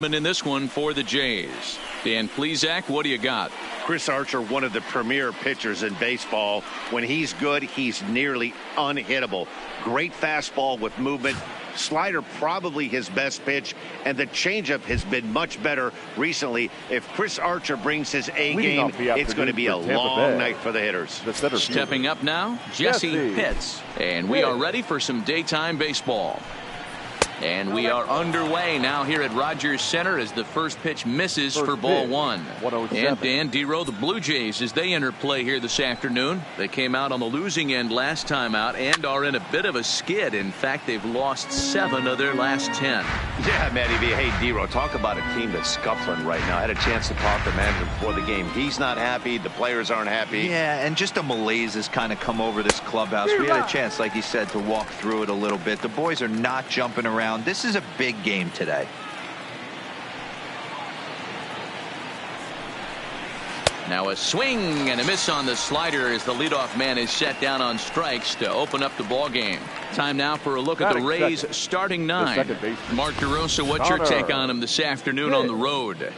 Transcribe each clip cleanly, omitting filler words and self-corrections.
In this one for the Jays. Dan Plesac, what do you got? Chris Archer, one of the premier pitchers in baseball. When he's good, he's nearly unhittable. Great fastball with movement. Slider probably his best pitch, and the changeup has been much better recently. If Chris Archer brings his A game, it's going to be a long night for the hitters. Stepping up now, Jesse Pitts. And we are ready for some daytime baseball. And we are underway now here at Rogers Center as the first pitch misses for ball one. And Dan Dero, the Blue Jays, as they enter play here this afternoon. They came out on the losing end last time out and are in a bit of a skid. In fact, they've lost 7 of their last 10. Yeah, Matty V. Hey, Dero, talk about a team that's scuffling right now. I had a chance to talk to the manager before the game. He's not happy. The players aren't happy. Yeah, and just a malaise has kind of come over this clubhouse. We had a chance, like you said, to walk through it a little bit. The boys are not jumping around. This is a big game today. Now a swing and a miss on the slider as the leadoff man is set down on strikes to open up the ball game. Time now for a look at the Rays starting 9. Mark DeRosa, what's your take on him this afternoon on the road?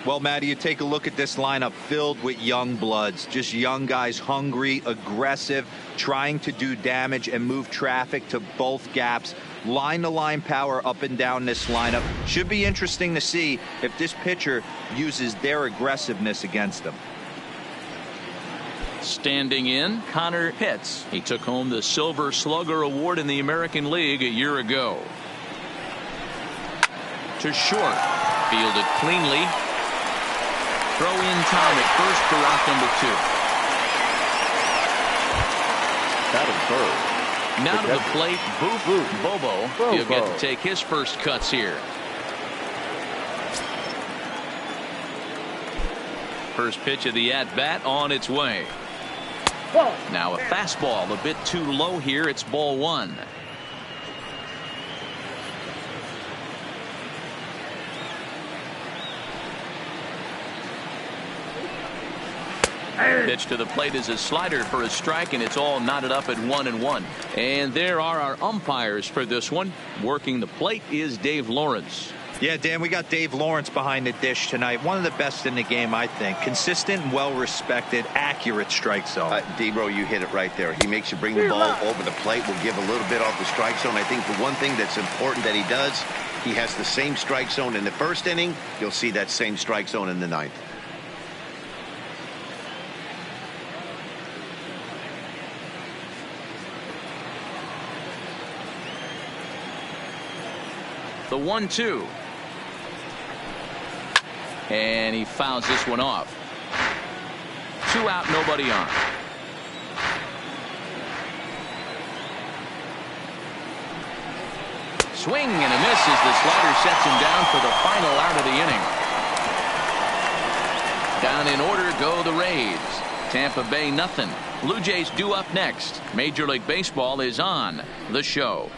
Well, Matty, you take a look at this lineup filled with young bloods, just young guys, hungry, aggressive, trying to do damage and move traffic to both gaps. Line-to-line power up and down this lineup. Should be interesting to see if this pitcher uses their aggressiveness against them. Standing in, Connor Pitts. He took home the Silver Slugger Award in the American League a year ago. To short. Fielded cleanly. Throw in time at first for out number 2. Batting third. Now to the plate, Bobo. He'll get to take his first cuts here. First pitch of the at-bat on its way. Now a fastball a bit too low here. It's ball 1. Pitch to the plate is a slider for a strike, and it's all knotted up at 1-1. And there are our umpires for this one. Working the plate is Dave Lawrence. Yeah, Dan, we got Dave Lawrence behind the dish tonight. One of the best in the game, I think. Consistent and well-respected, accurate strike zone. Dero, you hit it right there. He makes you bring the ball over the plate. Will give a little bit off the strike zone. I think the one thing that's important that he does, he has the same strike zone in the first inning. You'll see that same strike zone in the 9th. The 1-2. And he fouls this one off. 2 out, nobody on. Swing and a miss as the slider sets him down for the final out of the inning. Down in order go the Rays. Tampa Bay nothing. Blue Jays due up next. Major League Baseball is on the show.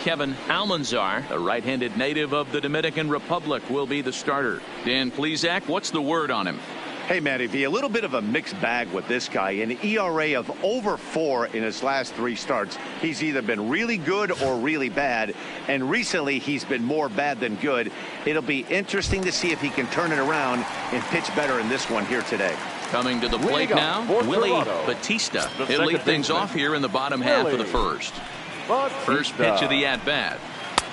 Kevin Almanzar, a right-handed native of the Dominican Republic, will be the starter. Dan Plesac, what's the word on him? Hey, Matty V, a little bit of a mixed bag with this guy. An ERA of over 4 in his last 3 starts. He's either been really good or really bad, and recently he's been more bad than good. It'll be interesting to see if he can turn it around and pitch better in this one here today. Coming to the plate now, Willie Batista. He'll lead things off here in the bottom half of the first. First pitch of the at-bat.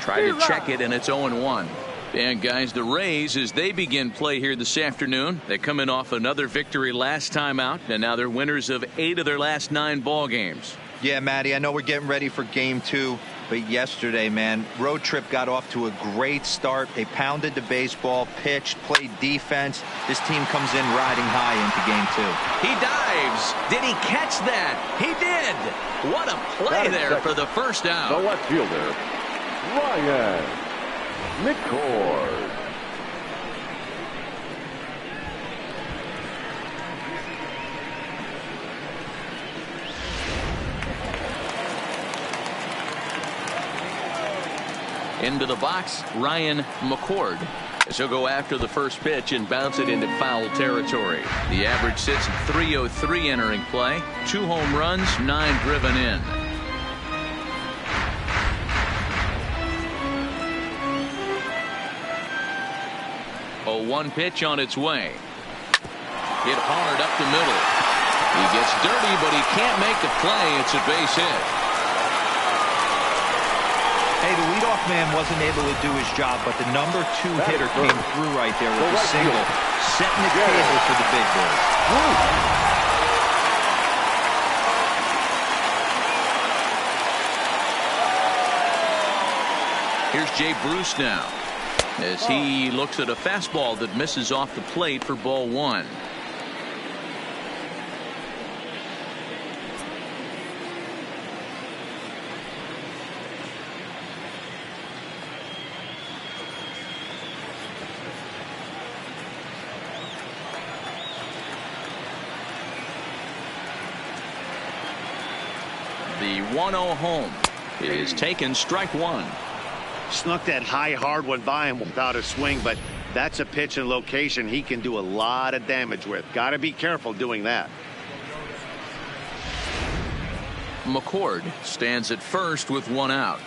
Try to check it, and it's 0-1. And guys, the Rays, as they begin play here this afternoon, they come in off another victory last time out, and now they're winners of 8 of their last 9 ball games. Yeah, Matty, I know we're getting ready for game 2, but yesterday, man, road trip got off to a great start. They pounded the baseball, pitched, played defense. This team comes in riding high into game 2. He dives. Did he catch that? He did. What a play there for the first out. The left fielder, Ryan McCord. Into the box, Ryan McCord. So go after the first pitch and bounce it into foul territory. The average sits at 303 entering play. 2 home runs, 9 driven in. 0-1 pitch on its way. Hit hard up the middle. He gets dirty, but he can't make the play. It's a base hit. Hey, the leadoff man wasn't able to do his job, but the number 2 hitter came through right there with a single, setting the table for the big boys. Here's Jay Bruce now, as he looks at a fastball that misses off the plate for ball 1. The 1-0 home is taken, strike 1. Snuck that high hard one by him without a swing, but that's a pitch and location he can do a lot of damage with. Got to be careful doing that. McCord stands at first with 1 out.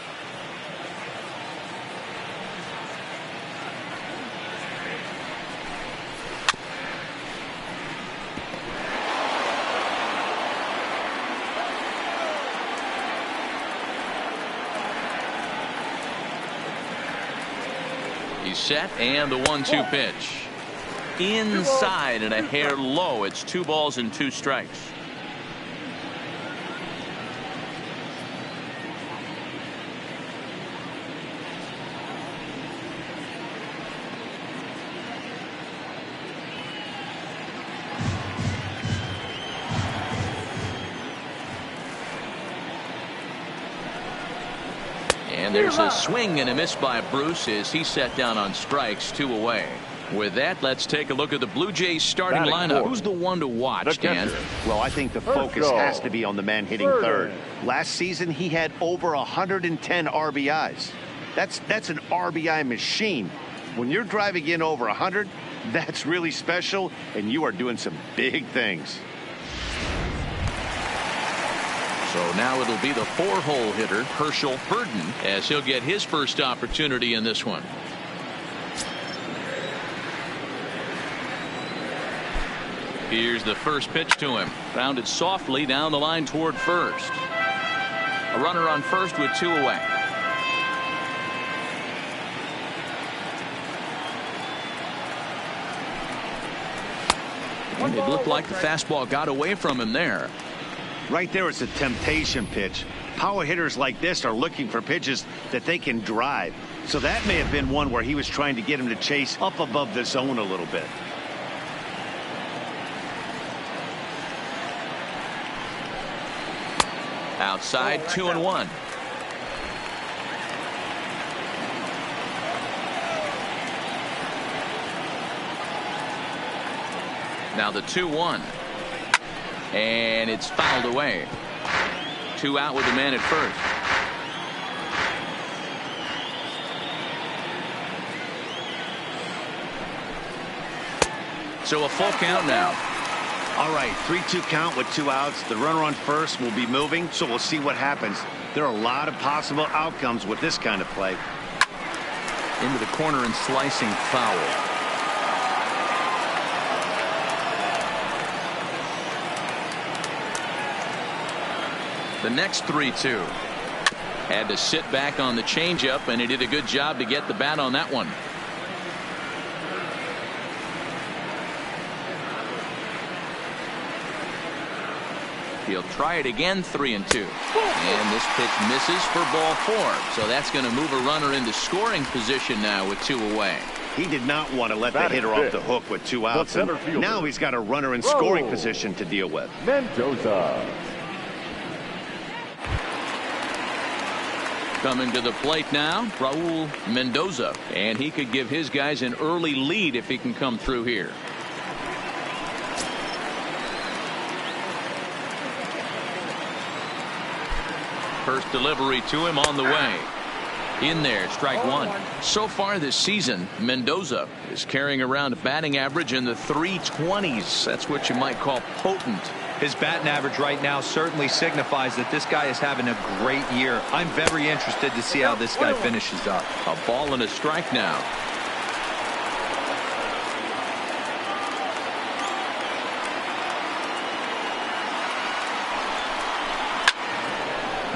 He's set, and the 1-2 pitch. Inside and a hair low. It's 2 balls and 2 strikes. And there's a swing and a miss by Bruce as he set down on strikes, 2 away. With that, let's take a look at the Blue Jays starting lineup. Who's the one to watch, Dan? Well, I think the focus has to be on the man hitting third. Last season, he had over 110 RBIs. That's an RBI machine. When you're driving in over 100, that's really special, and you are doing some big things. So now it'll be the 4-hole hitter, Herschel Purdon, as he'll get his first opportunity in this one. Here's the first pitch to him. Grounded softly down the line toward first. A runner on first with 2 away. And it looked like the fastball got away from him there. Right there, it's a temptation pitch. Power hitters like this are looking for pitches that they can drive. So that may have been one where he was trying to get him to chase up above the zone a little bit. Outside, 2-1. Now the 2-1. And it's fouled away. 2 out with the man at first. So a full count now. All right, 3-2 count with 2 outs. The runner on first will be moving, so we'll see what happens. There are a lot of possible outcomes with this kind of play. Into the corner and slicing foul. The next 3-2. Had to sit back on the changeup, and he did a good job to get the bat on that one. He'll try it again, 3-2. And this pitch misses for ball 4. So that's going to move a runner into scoring position now with 2 away. He did not want to let the hitter off the hook with 2 outs. Now he's got a runner in scoring position to deal with. Mendoza. Coming to the plate now, Raul Mendoza. And he could give his guys an early lead if he can come through here. First delivery to him on the way. In there, strike one. So far this season, Mendoza is carrying around a batting average in the 320s. That's what you might call potent. His batting average right now certainly signifies that this guy is having a great year. I'm very interested to see how this guy finishes up. A ball and a strike now.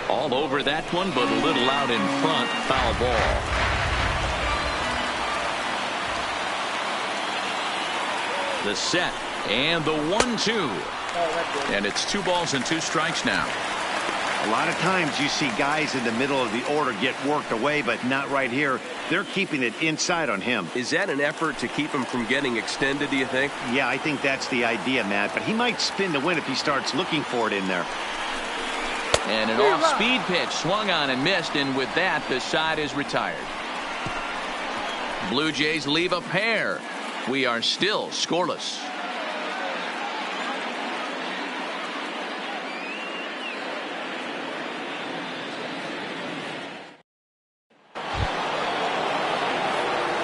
All over that one, but a little out in front. Foul ball. The set and the 1-2. And it's 2 balls and 2 strikes now. A lot of times you see guys in the middle of the order get worked away, but not right here. They're keeping it inside on him. Is that an effort to keep him from getting extended, do you think? Yeah, I think that's the idea, Matt. But he might spin to win if he starts looking for it in there. And an off-speed pitch swung on and missed, and with that, the side is retired. Blue Jays leave a pair. We are still scoreless.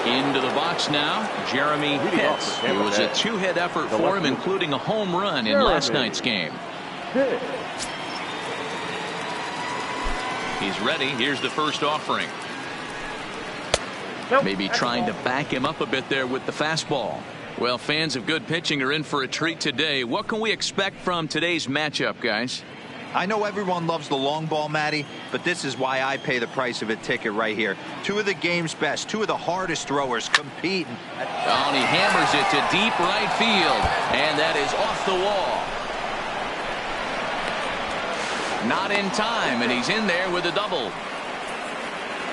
Into the box now, Jeremy Pitts. It was a 2-hit effort for him, including a home run in last night's game. He's ready. Here's the first offering. Maybe trying to back him up a bit there with the fastball. Well, fans of good pitching are in for a treat today. What can we expect from today's matchup, guys? I know everyone loves the long ball, Matty, but this is why I pay the price of a ticket right here. 2 of the game's best, 2 of the hardest throwers competing. Oh, and he hammers it to deep right field, and that is off the wall. Not in time, and he's in there with a double.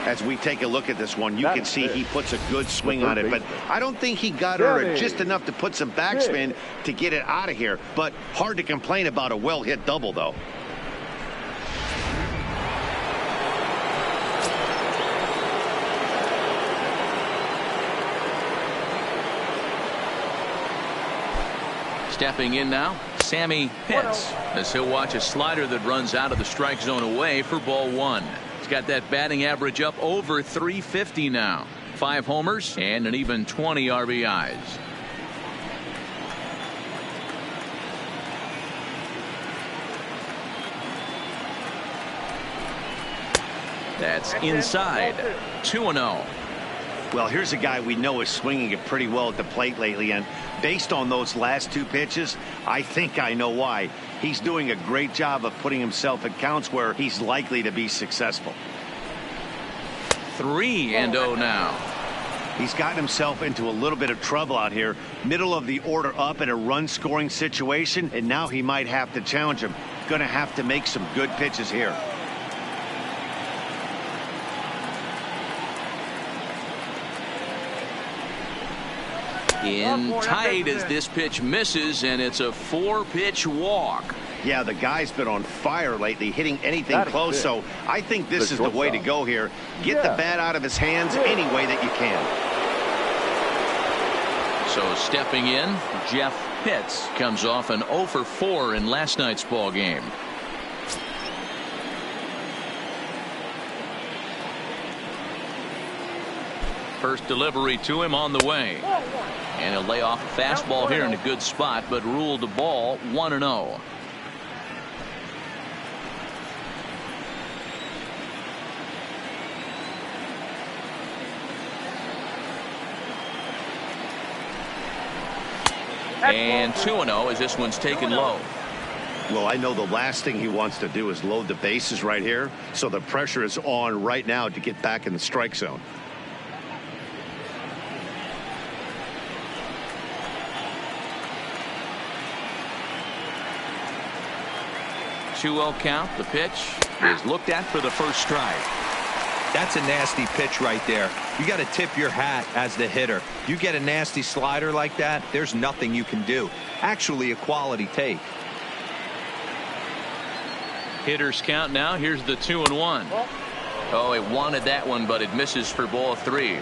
As we take a look at this one, you can see he puts a good swing on it, but I don't think he got her just enough to put some backspin to get it out of here. But hard to complain about a well-hit double, though. Stepping in now, Sammy Pitts, as he'll watch a slider that runs out of the strike zone away for ball 1. He's got that batting average up over 350 now. 5 homers and an even 20 RBIs. That's inside. 2-0. Well, here's a guy we know is swinging it pretty well at the plate lately, and based on those last 2 pitches, I think I know why. He's doing a great job of putting himself in counts where he's likely to be successful. 3-0 now. He's gotten himself into a little bit of trouble out here. Middle of the order up in a run-scoring situation, and now he might have to challenge him. Going to have to make some good pitches here. In tight as this pitch misses, and it's a 4-pitch walk. Yeah, the guy's been on fire lately, hitting anything close, so I think this is the way to go here. Get the bat out of his hands any way that you can. So stepping in, Jeff Pitts comes off an 0 for 4 in last night's ball game. First delivery to him on the way. And he'll lay off a fastball here in a good spot, but ruled the ball 1-0. And 2-0 as this one's taken low. Well, I know the last thing he wants to do is load the bases right here, so the pressure is on right now to get back in the strike zone. 2-0 count. The pitch is looked at for the first strike. That's a nasty pitch right there. You got to tip your hat as the hitter. You get a nasty slider like that, there's nothing you can do. Actually a quality take. Hitters count now. Here's the 2-1. Oh, it wanted that one, but it misses for ball 3.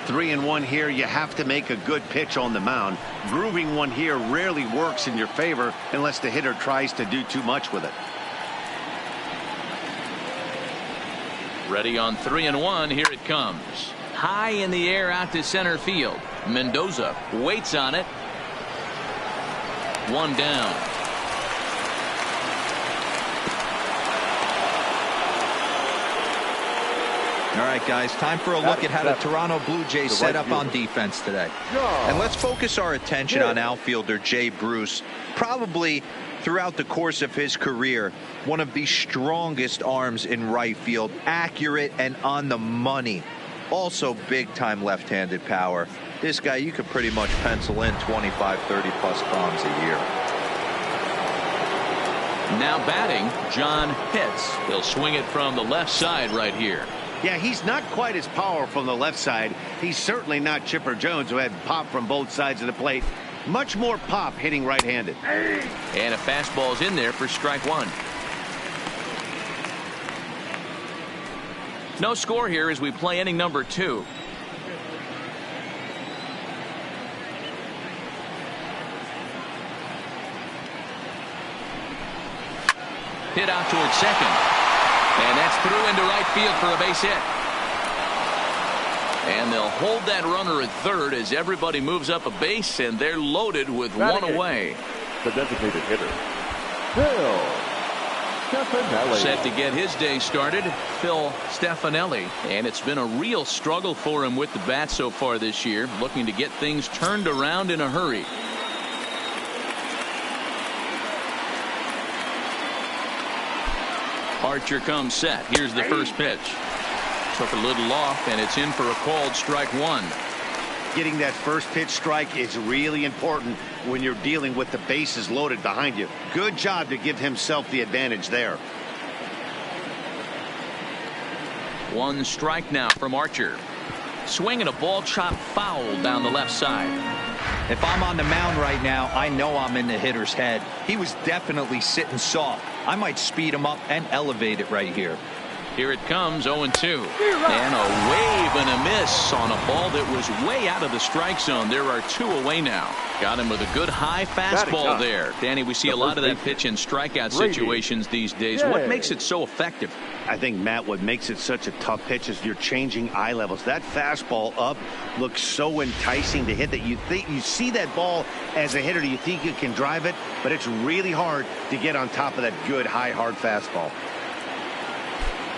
3-1 here. You have to make a good pitch on the mound. Grooving one here rarely works in your favor unless the hitter tries to do too much with it. Ready on 3-1. Here it comes. High in the air out to center field. Mendoza waits on it. One down. All right, guys, time for a look at how the Toronto Blue Jays set up on defense today. And let's focus our attention on outfielder Jay Bruce. Probably throughout the course of his career, one of the strongest arms in right field, accurate and on the money. Also big-time left-handed power. This guy, you could pretty much pencil in 25, 30-plus bombs a year. Now batting, John Pitts. He'll swing it from the left side right here. Yeah, he's not quite as powerful on the left side. He's certainly not Chipper Jones, who had pop from both sides of the plate. Much more pop hitting right-handed. And a fastball's in there for strike one. No score here as we play inning number 2. Hit out towards second. And that's through into right field for a base hit. And they'll hold that runner at third as everybody moves up a base, and they're loaded with one away. The designated hitter, Phil Stefanelli. Set to get his day started, Phil Stefanelli. And it's been a real struggle for him with the bat so far this year, looking to get things turned around in a hurry. Archer comes set. Here's the first pitch. Took a little off, and it's in for a called strike one. Getting that first pitch strike is really important when you're dealing with the bases loaded behind you. Good job to give himself the advantage there. One strike now from Archer. Swinging a ball chopped foul down the left side. If I'm on the mound right now, I know I'm in the hitter's head. He was definitely sitting soft. I might speed him up and elevate it right here. Here it comes, 0-2. And a wave and a miss on a ball that was way out of the strike zone. There are 2 away now. Got him with a good high fastball there. Danny, we see a lot of that pitch in strikeout situations these days. What makes it so effective? I think, Matt, what makes it such a tough pitch is you're changing eye levels. That fastball up looks so enticing to hit that you see that ball as a hitter, you think you can drive it, but it's really hard to get on top of that good high hard fastball.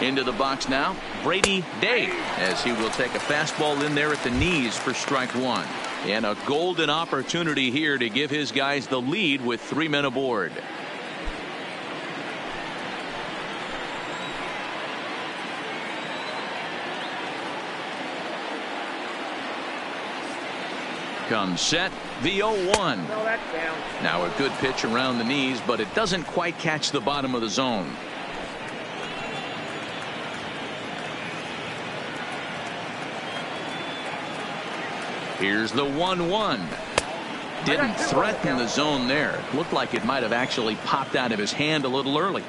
Into the box now, Brady Day, as he will take a fastball in there at the knees for strike one. And a golden opportunity here to give his guys the lead with 3 men aboard. Comes set, the 0-1. Now a good pitch around the knees, but it doesn't quite catch the bottom of the zone. Here's the 1-1. Didn't threaten the zone there. Looked like it might have actually popped out of his hand a little early.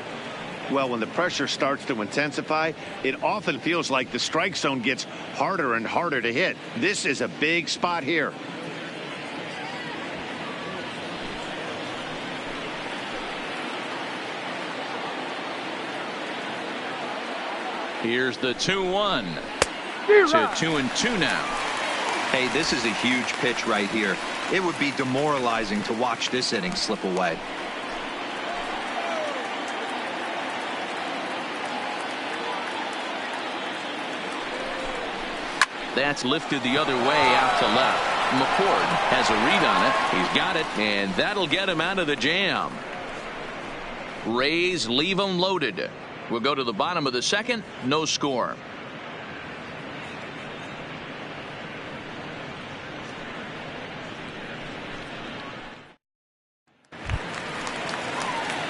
Well, when the pressure starts to intensify, it often feels like the strike zone gets harder and harder to hit. This is a big spot here. Here's the 2-1. To 2-2 now. Hey, this is a huge pitch right here. It would be demoralizing to watch this inning slip away. That's lifted the other way out to left. McCord has a read on it. He's got it, and that'll get him out of the jam. Rays leave him loaded. We'll go to the bottom of the second. No score.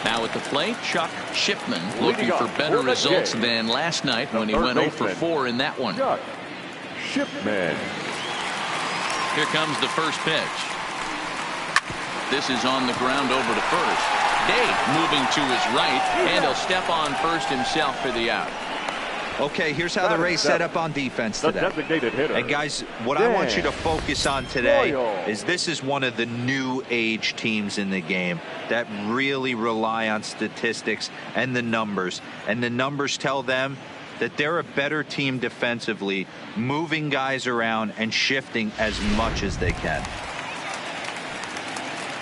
Now at the plate, Chuck Shipman looking for better results than last night when he went 0 for 4 in that one. Chuck Shipman. Here comes the first pitch. This is on the ground over to first. Day moving to his right, and he'll step on first himself for the out. Okay, here's how the Rays set up on defense today. And guys, what I want you to focus on today is this is one of the new age teams in the game that really rely on statistics and the numbers. And the numbers tell them that they're a better team defensively, moving guys around and shifting as much as they can.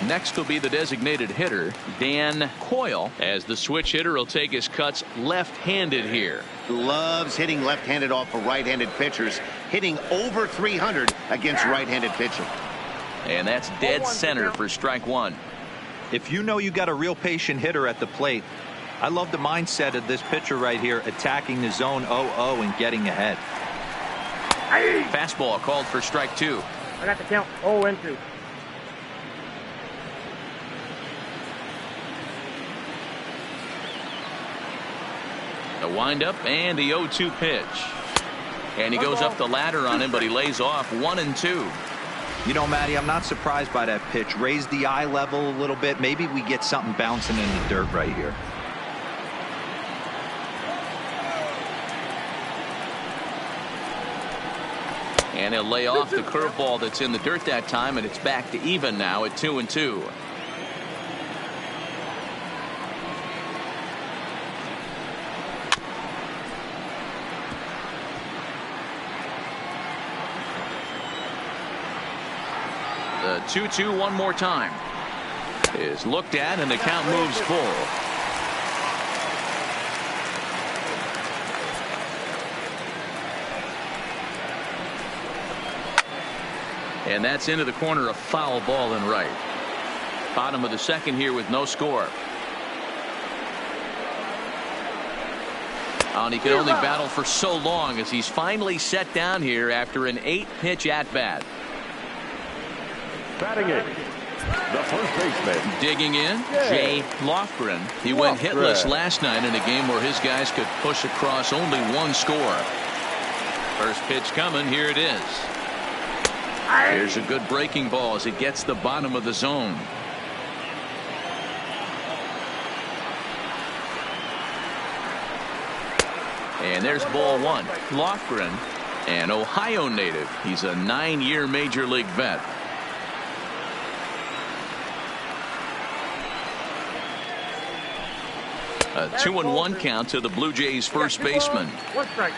Next will be the designated hitter, Dan Coyle, as the switch hitter will take his cuts left-handed here. Loves hitting left-handed off of right-handed pitchers, hitting over 300 against right-handed pitching. And that's dead center for strike one. If you know you got a real patient hitter at the plate, I love the mindset of this pitcher right here, attacking the zone 0-0 and getting ahead. Fastball called for strike two. I got the count 0-2. The windup and the 0-2 pitch. And he goes up the ladder on him, but he lays off 1-2. You know, Matty, I'm not surprised by that pitch. Raise the eye level a little bit. Maybe we get something bouncing in the dirt right here. And he'll lay off the curveball that's in the dirt that time, and it's back to even now at 2-2. The 2-2 one more time is looked at, and the count moves full. And that's into the corner, a foul ball and right. Bottom of the second here with no score. And he could only battle for so long as he's finally set down here after an 8-pitch at-bat. Batting eighth, the first baseman. Digging in, Jay Lofgren. He went hitless last night in a game where his guys could push across only one score. First pitch coming, here it is. Here's a good breaking ball as it gets the bottom of the zone. And there's ball one. Lofgren, an Ohio native. He's a 9-year major league vet. A 2-1 count to the Blue Jays first baseman. One strike.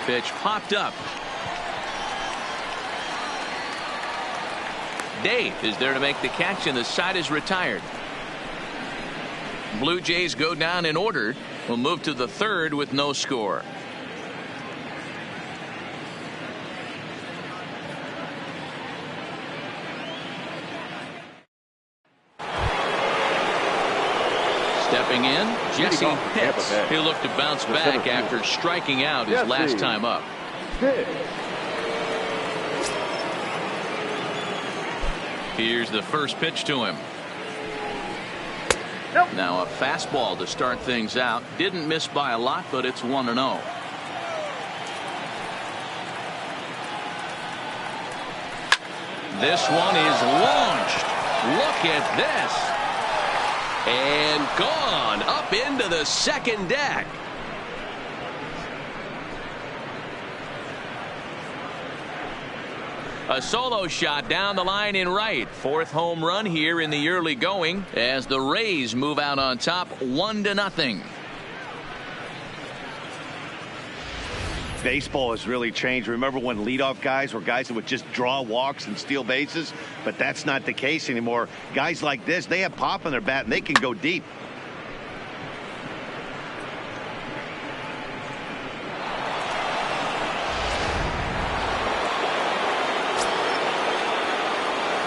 Pitch popped up. Dave is there to make the catch, and the side is retired. Blue Jays go down in order. Will move to the third with no score. Stepping in, Jesse Pitts. He'll look to bounce back after striking out his last time up. Here's the first pitch to him. Now a fastball to start things out. Didn't miss by a lot, but it's 1-0. This one is launched. Look at this. And gone up into the second deck. A solo shot down the line in right. Fourth home run here in the early going as the Rays move out on top 1-0. Baseball has really changed. Remember when leadoff guys were guys that would just draw walks and steal bases? But that's not the case anymore. Guys like this, they have pop on their bat and they can go deep.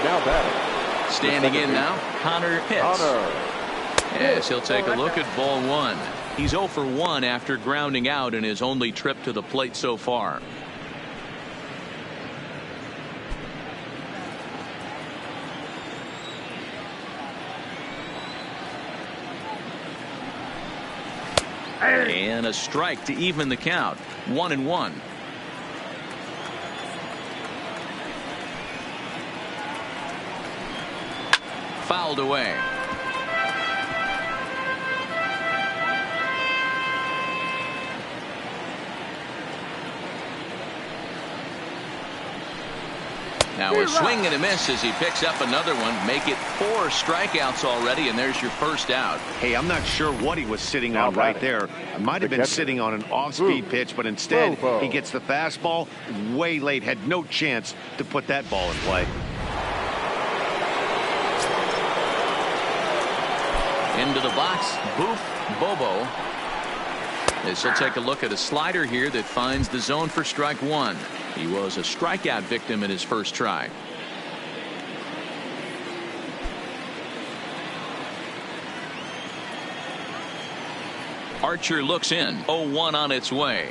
Now batting. Standing in now, Connor Pitts. Yes, he'll take a look at ball one. He's 0 for 1 after grounding out in his only trip to the plate so far. And a strike to even the count. 1-1. Fouled away. Now a swing and a miss as he picks up another one. Make it 4 strikeouts already, and there's your first out. Hey, I'm not sure what he was sitting on right there. It might have been sitting on an off-speed pitch, but instead he gets the fastball way late. Had no chance to put that ball in play. Into the box, Boof Bobo. As he'll take a look at a slider here that finds the zone for strike one. He was a strikeout victim in his first try. Archer looks in. 0-1 on its way.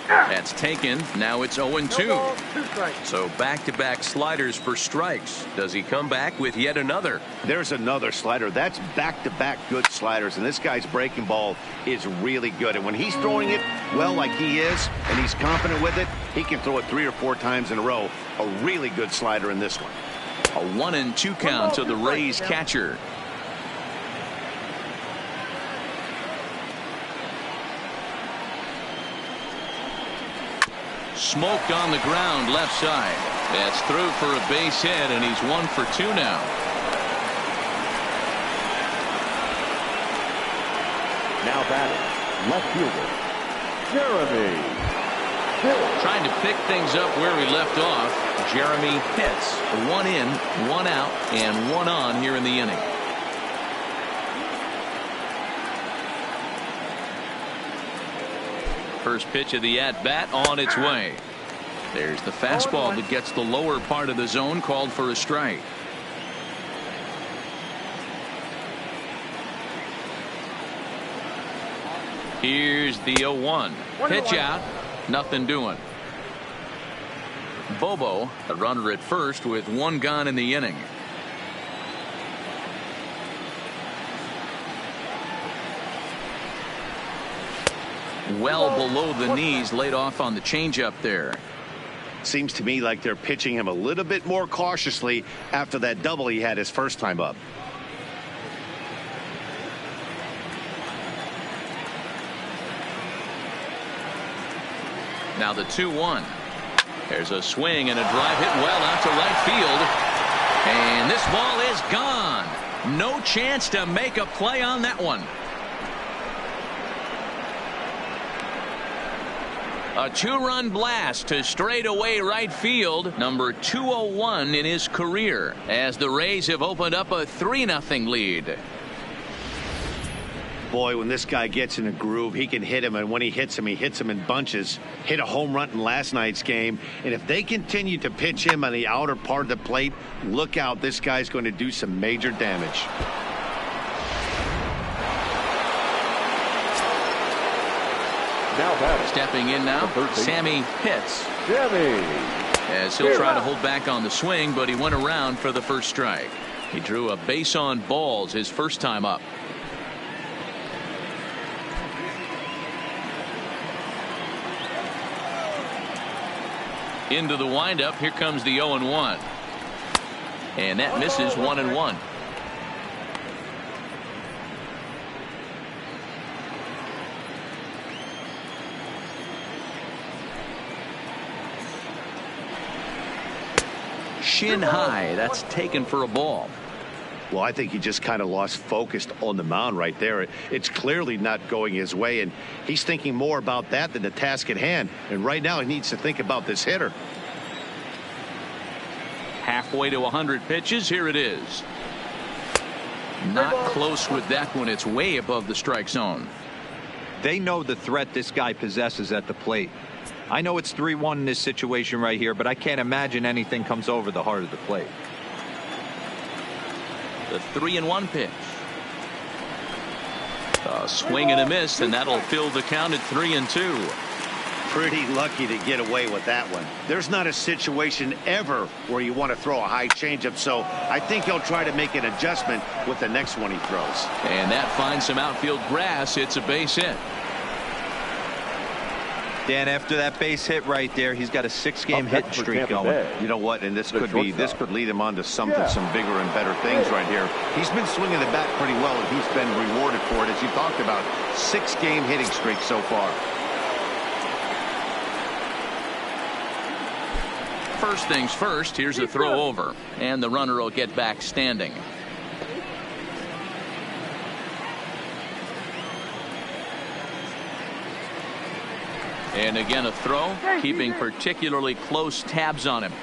That's taken. Now it's 0-2. So back-to-back sliders for strikes. Does he come back with yet another? There's another slider. That's back-to-back good sliders, and this guy's breaking ball is really good. And when he's throwing it well like he is, and he's confident with it, he can throw it 3 or 4 times in a row. A really good slider in this one. A 1-2 count to the Rays catcher. Smoked on the ground left side. That's through for a base hit, and he's 1 for 2 now. Now batting, left fielder, Jeremy Pitts. Trying to pick things up where we left off. Jeremy Pitts. 1 in, 1 out, and 1 on here in the inning. First pitch of the at-bat on its way. There's the fastball that gets the lower part of the zone, called for a strike. Here's the 0-1. Pitch out. Nothing doing. Bobo, a runner at first with 1 gone in the inning. Well below the knees, laid off on the changeup there. Seems to me like they're pitching him a little bit more cautiously after that double he had his first time up. Now the 2-1. There's a swing and a drive hit well out to right field. And this ball is gone. No chance to make a play on that one. A 2-run blast to straightaway right field. Number 201 in his career, as the Rays have opened up a 3-0 lead. Boy, when this guy gets in a groove, he can hit him, and when he hits him in bunches. Hit a home run in last night's game, and if they continue to pitch him on the outer part of the plate, look out, this guy's going to do some major damage. Now batting. Stepping in now, Sammy Pitts. Jeremy. As he'll try to hold back on the swing, but he went around for the first strike. He drew a base on balls his first time up. Into the windup. Here comes the 0-1. And that misses 1-1. Shin high. That's taken for a ball. Well, I think he just kind of lost focus on the mound right there. It's clearly not going his way, and he's thinking more about that than the task at hand. And right now he needs to think about this hitter. Halfway to 100 pitches. Here it is. Not close with that one. It's way above the strike zone. They know the threat this guy possesses at the plate. I know it's 3-1 in this situation right here, but I can't imagine anything comes over the heart of the plate. The 3-1 pitch. A swing and a miss, and that'll fill the count at 3-2. Pretty lucky to get away with that one. There's not a situation ever where you want to throw a high changeup, so I think he'll try to make an adjustment with the next one he throws. And that finds some outfield grass. It's a base hit. Dan, after that base hit right there, he's got a 6-game hit streak going. You know what? And this could lead him on to something, some bigger and better things right here. He's been swinging the bat pretty well, and he's been rewarded for it, as you talked about. 6-game hitting streak so far. First things first, here's a throw over, and the runner will get back standing. And again a throw, keeping particularly close tabs on him.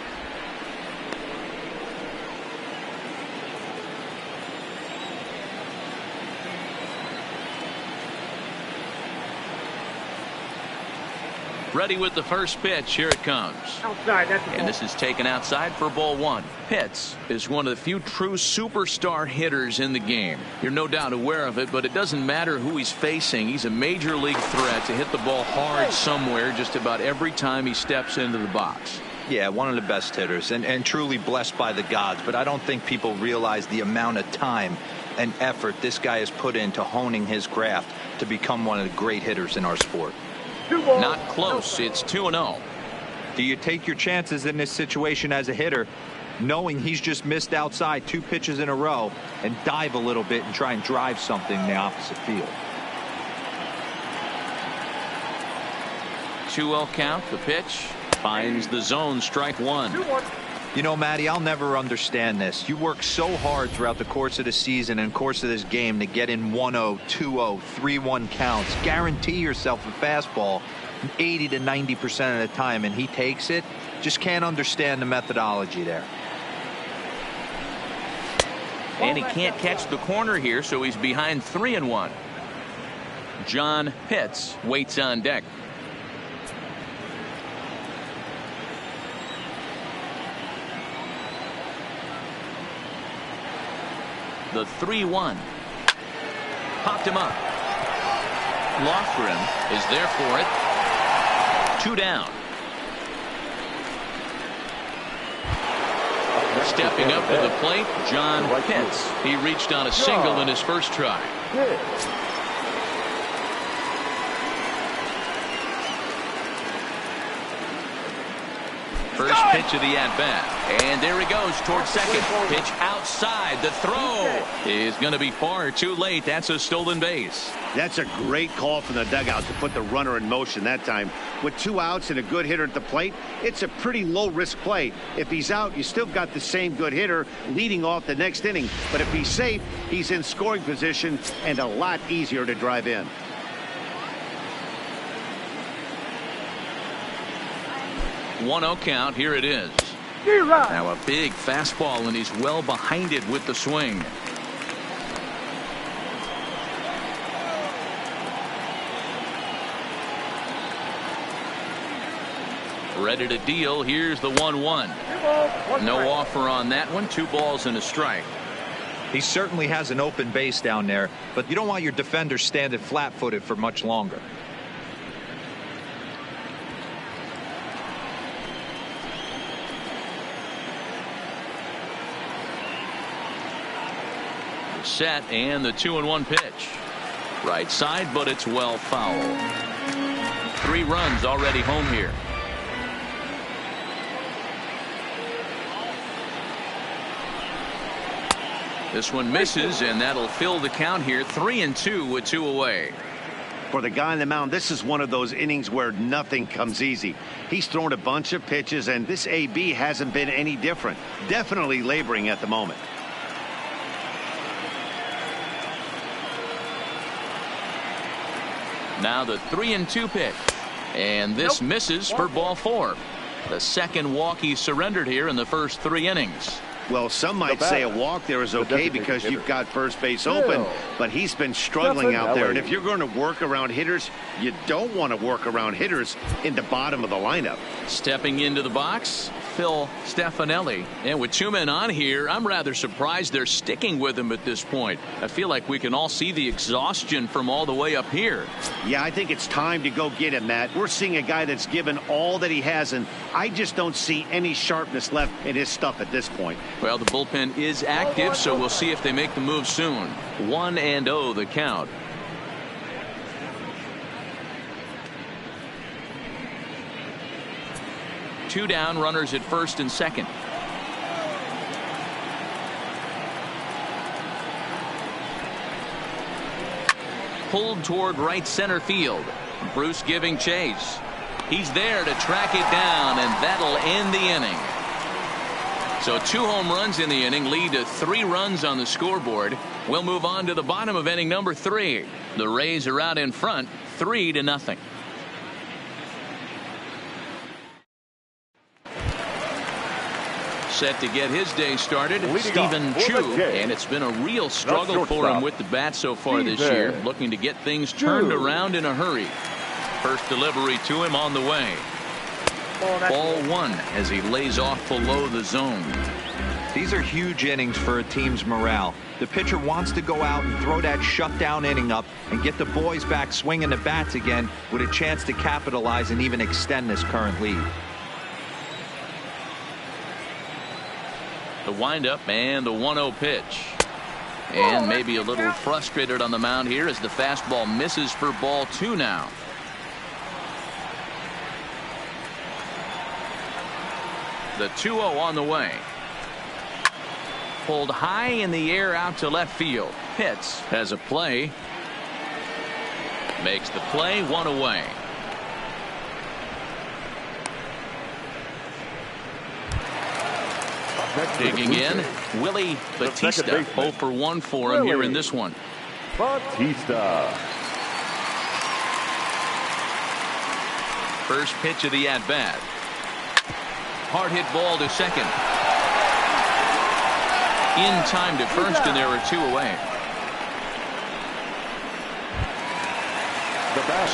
Ready with the first pitch. Here it comes. Outside, that's the ball. And this is taken outside for ball one. Pitts is one of the few true superstar hitters in the game. You're no doubt aware of it, but it doesn't matter who he's facing. He's a major league threat to hit the ball hard somewhere just about every time he steps into the box. Yeah, one of the best hitters and truly blessed by the gods, but I don't think people realize the amount of time and effort this guy has put into honing his craft to become one of the great hitters in our sport. Not close. It's 2-0. Do you take your chances in this situation as a hitter, knowing he's just missed outside 2 pitches in a row, and dive a little bit and try and drive something in the opposite field? 2-0 count. The pitch finds the zone. Strike one. You know, Matty, I'll never understand this. You work so hard throughout the course of the season and course of this game to get in 1-0, 2-0, 3-1 counts. Guarantee yourself a fastball 80 to 90% of the time, and he takes it. Just can't understand the methodology there. And he can't catch the corner here, so he's behind 3-1. John Pitts waits on deck. The 3-1. Popped him up. Lothgren is there for it. 2 down. Stepping up to the plate, John Pitts. He reached on a single in his first try. First pitch of the at-bat. And there he goes towards second. Pitch outside. The throw is going to be far too late. That's a stolen base. That's a great call from the dugout to put the runner in motion that time. With 2 outs and a good hitter at the plate, it's a pretty low-risk play. If he's out, you still got the same good hitter leading off the next inning. But if he's safe, he's in scoring position and a lot easier to drive in. 1-0 count. Here it is. Now a big fastball, and he's well behind it with the swing. Ready to deal. Here's the 1-1. No offer on that one. 2 balls and a strike. He certainly has an open base down there, but you don't want your defender standing flat-footed for much longer. Set, and the 2-1 pitch. Right side, but it's well foul. 3 runs already home here. This one misses, and that'll fill the count here. 3-2 with 2 away. For the guy on the mound, this is one of those innings where nothing comes easy. He's thrown a bunch of pitches, and this AB hasn't been any different. Definitely laboring at the moment. Now the 3-2 pitch, and this misses for ball 4. The second walk he surrendered here in the first 3 innings. Well, some might say a walk there is okay because you've got first base open, but he's been struggling out there. And if you're going to work around hitters, you don't want to work around hitters in the bottom of the lineup. Stepping into the box, Phil Stefanelli. And with 2 men on here, I'm rather surprised they're sticking with him at this point. I feel like we can all see the exhaustion from all the way up here. Yeah, I think it's time to go get him, Matt. We're seeing a guy that's given all that he has, and I just don't see any sharpness left in his stuff at this point. Well, the bullpen is active, so we'll see if they make the move soon. 1-0 the count. Two down, runners at first and second. Pulled toward right center field. Bruce giving chase. He's there to track it down, and that'll end the inning. So 2 home runs in the inning lead to 3 runs on the scoreboard. We'll move on to the bottom of inning number 3. The Rays are out in front 3-0. Set to get his day started, Stephen Chu, and it's been a real struggle for him with the bat so far this year, looking to get things turned around in a hurry. First delivery to him on the way. Ball 1 as he lays off below the zone. These are huge innings for a team's morale. The pitcher wants to go out and throw that shutdown inning up and get the boys back swinging the bats again with a chance to capitalize and even extend this current lead. The windup and the 1-0 pitch. And maybe a little frustrated on the mound here as the fastball misses for ball 2 now. The 2-0 on the way. Pulled high in the air out to left field. Pitts has a play. Makes the play, 1 away. Digging in, Willie Batista. 0 for 1 for him here in this one. Batista. First pitch of the at-bat. Hard hit ball to second. In time to first, and there are 2 away.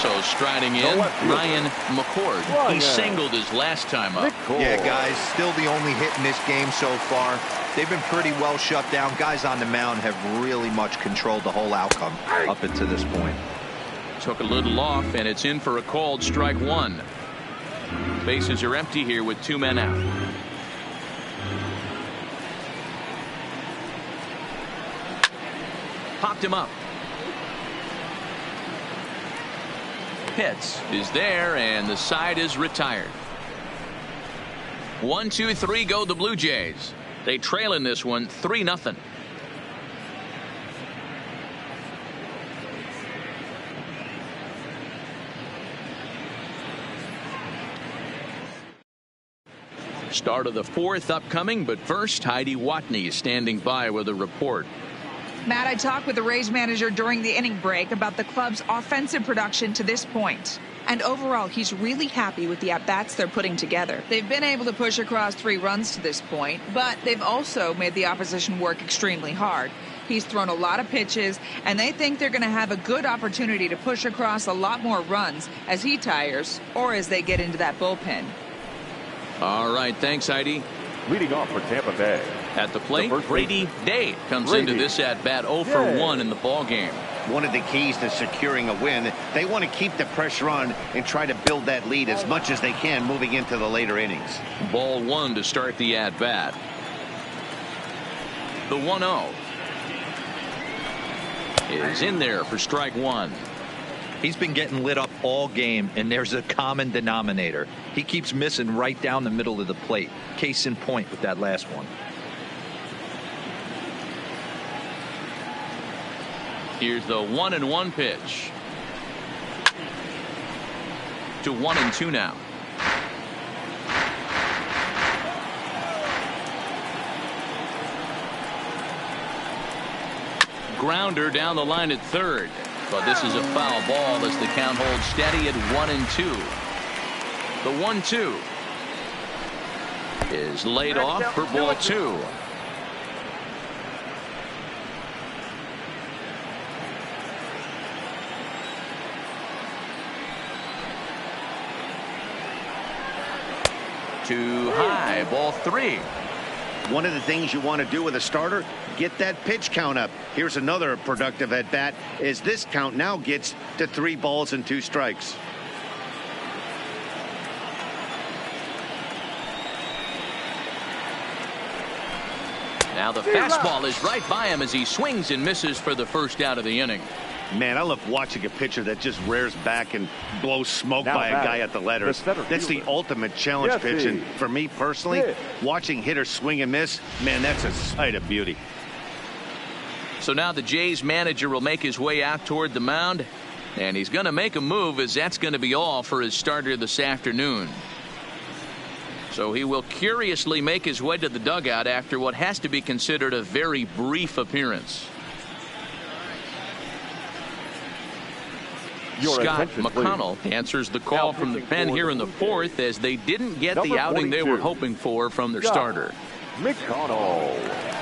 So striding in, Ryan McCord. He singled his last time up. Yeah, guys, still the only hit in this game so far. They've been pretty well shut down. Guys on the mound have really much controlled the whole outcome up until this point. Took a little off, and it's in for a called strike 1. Bases are empty here with 2 men out. Popped him up. Pitts is there, and the side is retired. 1, 2, 3 go the Blue Jays. They trail in this one 3-0. Start of the 4th upcoming, but first Heidi Watney standing by with a report. Matt, I talked with the Rays manager during the inning break about the club's offensive production to this point. And overall, he's really happy with the at-bats they're putting together. They've been able to push across 3 runs to this point, but they've also made the opposition work extremely hard. He's thrown a lot of pitches, and they think they're going to have a good opportunity to push across a lot more runs as he tires or as they get into that bullpen. All right, thanks, Heidi. Leading off for Tampa Bay. At the plate, Brady Day comes into this at-bat 0 for 1 in the ball game. One of the keys to securing a win, they want to keep the pressure on and try to build that lead as much as they can moving into the later innings. Ball 1 to start the at-bat. The 1-0 is in there for strike 1. He's been getting lit up all game, and there's a common denominator. He keeps missing right down the middle of the plate. Case in point with that last one. Here's the 1-1 pitch. To 1-2 now. Grounder down the line at third. But this is a foul ball as the count holds steady at 1-2. The 1-2 is laid off for ball 2. Too high, ball 3. One of the things you want to do with a starter, get that pitch count up. Here's another productive at bat as this count now gets to 3 balls and 2 strikes. Now the fastball is right by him as he swings and misses for the first out of the inning. Man, I love watching a pitcher that just rears back and blows smoke by a guy at the letters. That's the ultimate challenge pitch. And for me personally, watching hitters swing and miss, man, that's a sight of beauty. So now the Jays manager will make his way out toward the mound, and he's going to make a move as that's going to be all for his starter this afternoon. So he will curiously make his way to the dugout after what has to be considered a very brief appearance. Scott McConnell answers the call from the pen here in the fourth, as they didn't get the outing they were hoping for from their starter. McConnell.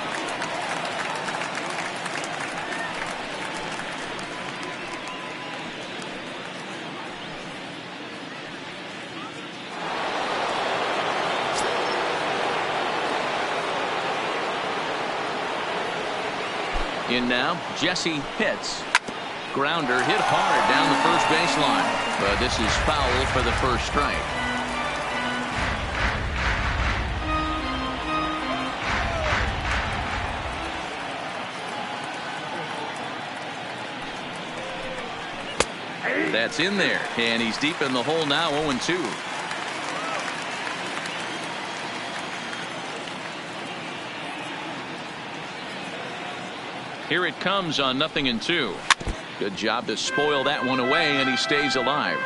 In now, Jesse Pitts. Grounder hit hard down the first baseline, but this is foul for the first strike. That's in there, and he's deep in the hole now, 0-2. Here it comes on 0-2. Good job to spoil that one away, and he stays alive.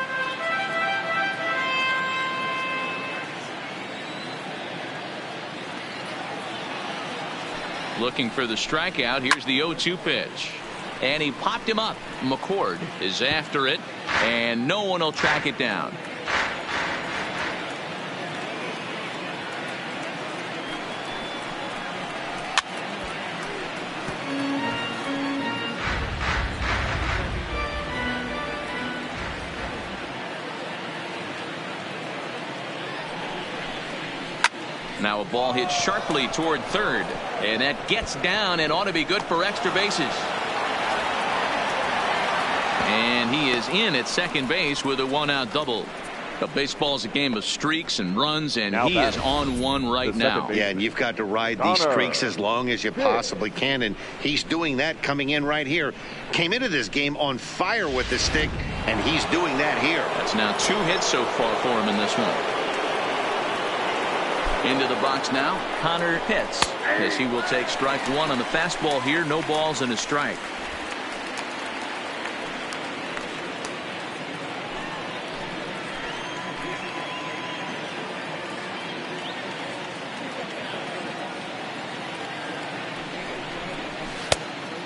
Looking for the strikeout. Here's the 0-2 pitch. And he popped him up. McCord is after it, and no one will track it down. Now a ball hit sharply toward third, and that gets down and ought to be good for extra bases. And he is in at second base with a one-out double. But baseball's a game of streaks and runs, and he is on one right now. Yeah, and you've got to ride these streaks as long as you possibly can, and he's doing that coming in right here. Came into this game on fire with the stick, and he's doing that here. That's now 2 hits so far for him in this one. Into the box now, Connor Pitts, as he will take strike one on the fastball here. No balls and a strike.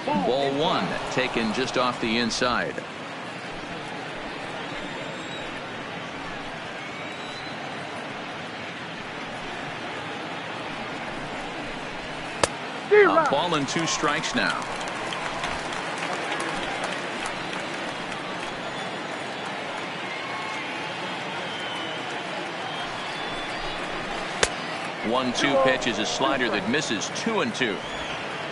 Ball one, taken just off the inside. A ball and 2 strikes now. One-two pitch is a slider that misses. 2-2.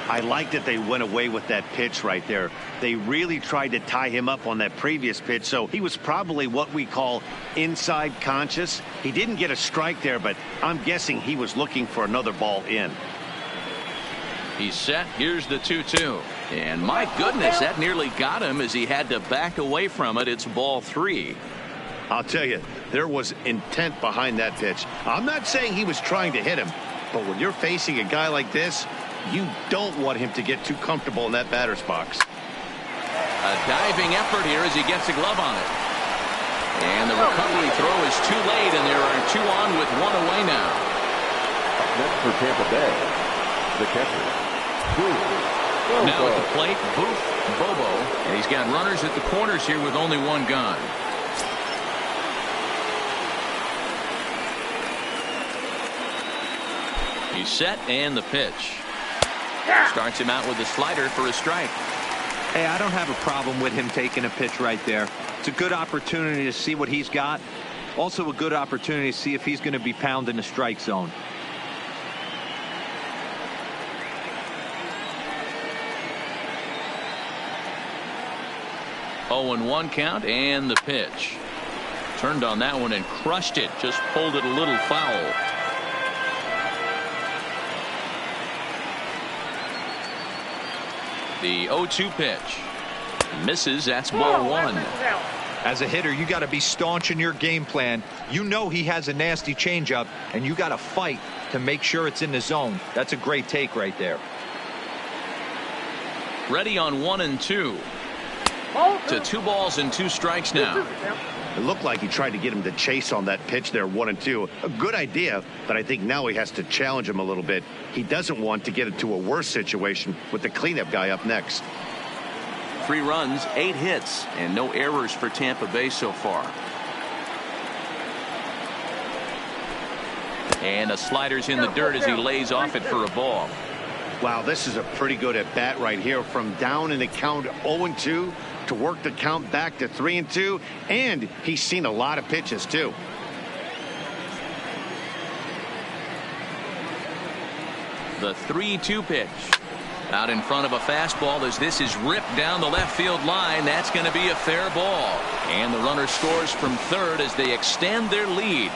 I like that they went away with that pitch right there. They really tried to tie him up on that previous pitch, so he was probably what we call inside conscious. He didn't get a strike there, but I'm guessing he was looking for another ball in. He's set. Here's the 2-2. And my goodness, that nearly got him as he had to back away from it. It's ball 3. I'll tell you, there was intent behind that pitch. I'm not saying he was trying to hit him, but when you're facing a guy like this, you don't want him to get too comfortable in that batter's box. A diving effort here as he gets a glove on it. And the recovery throw is too late, and there are 2 on with 1 away now. Up next for Tampa Bay, the catcher. Now at the plate, Booth Bobo, and he's got runners at the corners here with only 1 gone. He's set, and the pitch. Starts him out with a slider for a strike. Hey, I don't have a problem with him taking a pitch right there. It's a good opportunity to see what he's got. Also a good opportunity to see if he's going to be pounding the strike zone. Oh, and 1 count, and the pitch. Turned on that one and crushed it. Just pulled it a little foul. The 0-2 pitch. Misses. That's ball 1. As a hitter, you got to be staunch in your game plan. You know he has a nasty changeup, and you got to fight to make sure it's in the zone. That's a great take right there. Ready on 1 and 2. To 2 balls and 2 strikes now. It looked like he tried to get him to chase on that pitch there, 1-2. A good idea, but I think now he has to challenge him a little bit. He doesn't want to get into a worse situation with the cleanup guy up next. 3 runs, 8 hits, and no errors for Tampa Bay so far. And the slider's in the dirt as he lays off it for a ball. Wow, this is a pretty good at bat right here. From down in the count 0-2 to work the count back to 3-2, and he's seen a lot of pitches too. The 3-2 pitch. Out in front of a fastball as this is ripped down the left field line. That's going to be a fair ball. And the runner scores from third as they extend their lead.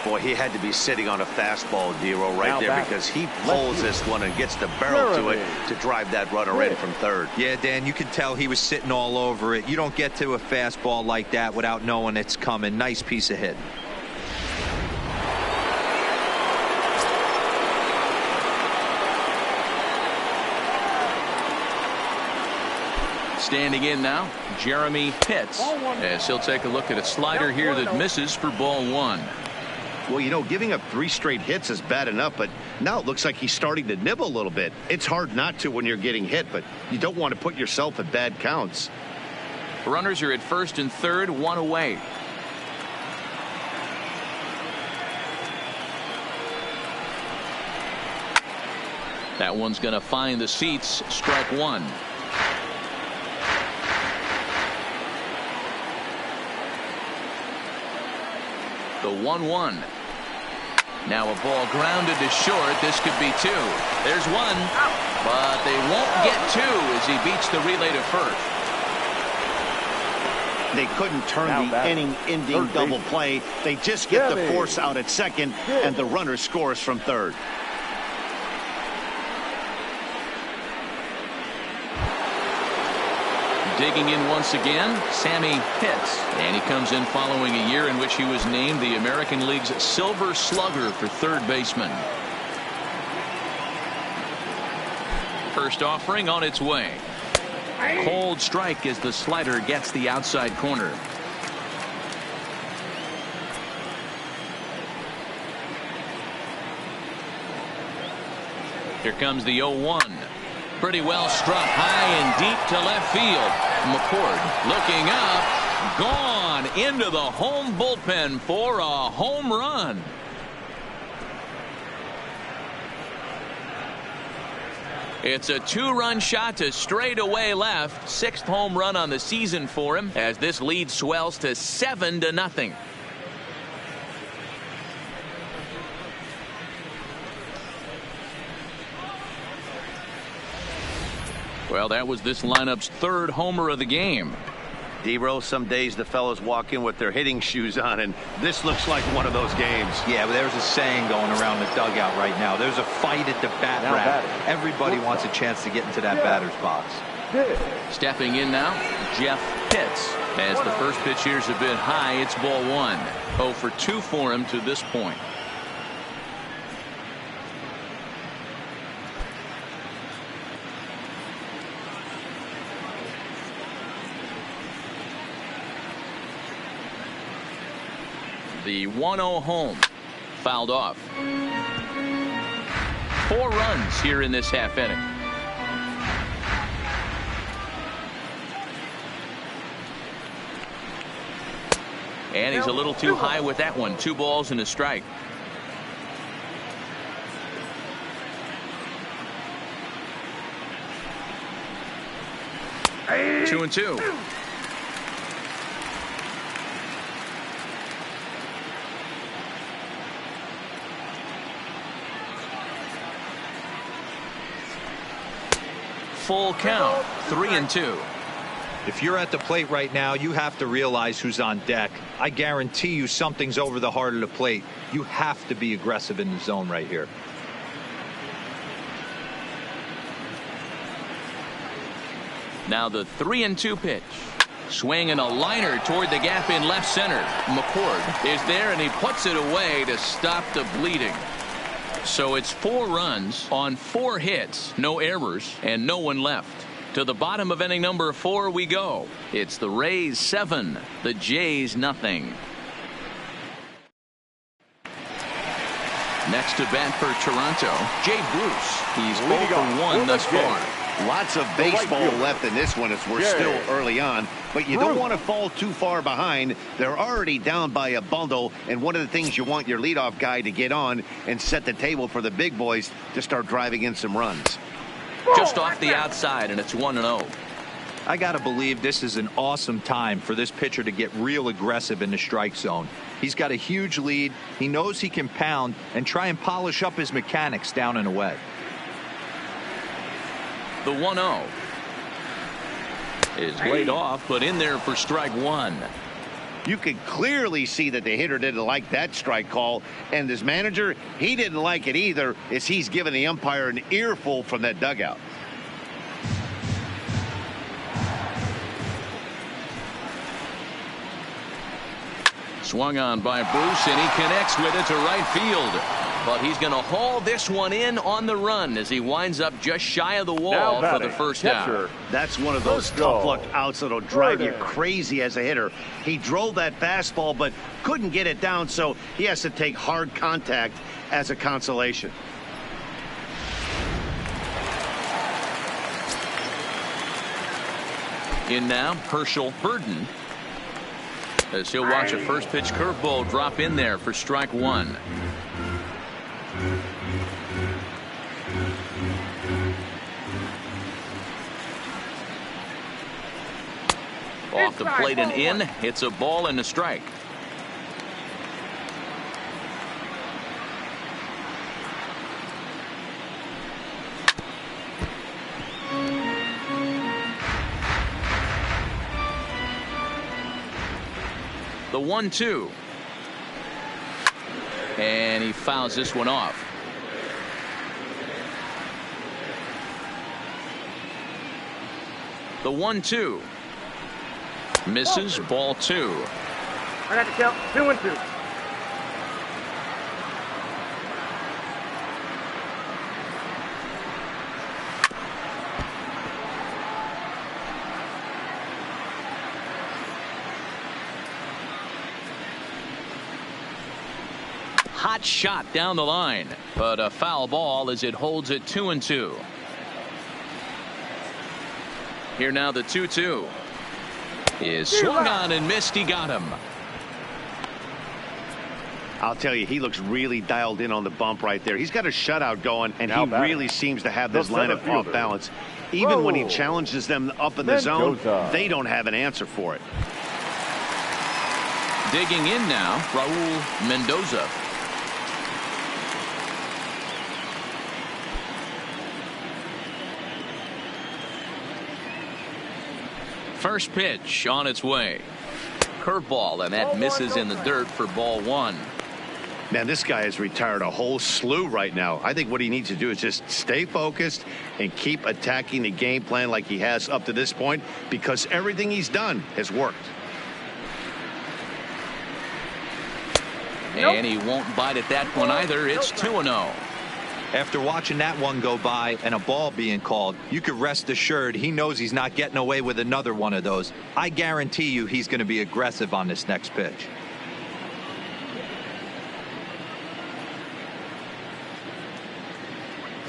Boy, he had to be sitting on a fastball, Dero, right there, because he pulls this one and gets the barrel to it to drive that runner in from third. Yeah, Dan, you can tell he was sitting all over it. You don't get to a fastball like that without knowing it's coming. Nice piece of hitting. Standing in now, Jeremy Pitts, as he'll take a look at a slider here that misses for ball 1. Well, you know, giving up 3 straight hits is bad enough, but now it looks like he's starting to nibble a little bit. It's hard not to when you're getting hit, but you don't want to put yourself at bad counts. Runners are at first and third, 1 away. That one's going to find the seats. Strike 1. The 1-1. Now a ball grounded to short. This could be 2. There's 1, but they won't get 2 as he beats the relay to first. They couldn't turn the inning-ending double play. They just get the force out at second, and the runner scores from third. Digging in once again, Sammy Pitts. And he comes in following a year in which he was named the American League's Silver Slugger for third baseman. First offering on its way. Cold strike as the slider gets the outside corner. Here comes the 0-1. Pretty well struck high and deep to left field. McCord looking up, gone into the home bullpen for a home run. It's a 2-run shot to straightaway left. 6th home run on the season for him as this lead swells to 7-0. Well, that was this lineup's 3rd homer of the game. Dero, some days the fellows walk in with their hitting shoes on, and this looks like one of those games. Yeah, but there's a saying going around the dugout right now. There's a fight at the bat rack. Everybody wants a chance to get into that batter's box. Stepping in now, Jeff Pitts. As the first pitch here's a bit high, it's ball 1. 0 for 2 for him to this point. The 1-0 home fouled off. 4 runs here in this half inning. And he's a little too high with that one. 2 balls and a strike. Hey. 2-2. Full count, 3-2. If you're at the plate right now, you have to realize who's on deck. I guarantee you something's over the heart of the plate. You have to be aggressive in the zone right here. Now the 3-2 pitch. Swinging a liner toward the gap in left center. McCord is there and he puts it away to stop the bleeding. So it's 4 runs on 4 hits, no errors, and no one left. To the bottom of inning number 4 we go. It's the Rays 7, the Jays nothing. Next to bat for Toronto, Jay Bruce. He's 0 for 1 thus far. Lots of baseball left in this one as we're still early on, but you don't want to fall too far behind. They're already down by a bundle, and one of the things you want your leadoff guy to get on and set the table for the big boys to start driving in some runs. Just off the outside, and it's 1-0. I got to believe this is an awesome time for this pitcher to get real aggressive in the strike zone. He's got a huge lead. He knows he can pound and try and polish up his mechanics down and away. The 1-0 is laid off, but in there for strike 1. You could clearly see that the hitter didn't like that strike call, and his manager, he didn't like it either, as he's giving the umpire an earful from that dugout. Swung on by Bruce, and he connects with it to right field. But he's going to haul this one in on the run as he winds up just shy of the wall for the first out. That's one of those tough luck outs that'll drive you crazy as a hitter. He drove that fastball but couldn't get it down, so he has to take hard contact as a consolation. In now, Herschel Burden, as he'll watch a first pitch curveball drop in there for strike 1. Off the plate and in. It's a ball and a strike. The 1-2. And he fouls this one off. The 1-2. Misses, ball 2. I got to count 2-2. Hot shot down the line, but a foul ball as it holds it 2-2. Here now the 2-2 is swung on and missed. He got him. I'll tell you, he looks really dialed in on the bump right there. He's got a shutout going, and he really seems to have this lineup off balance. Even when he challenges them up in the zone, they don't have an answer for it. Digging in now, Raul Mendoza. First pitch on its way. Curveball, and that misses in the dirt for ball 1. Man, this guy has retired a whole slew right now. I think what he needs to do is just stay focused and keep attacking the game plan like he has up to this point, because everything he's done has worked. And he won't bite at that one either. It's 2-0. After watching that one go by and a ball being called, you could rest assured he knows he's not getting away with another one of those. I guarantee you he's going to be aggressive on this next pitch.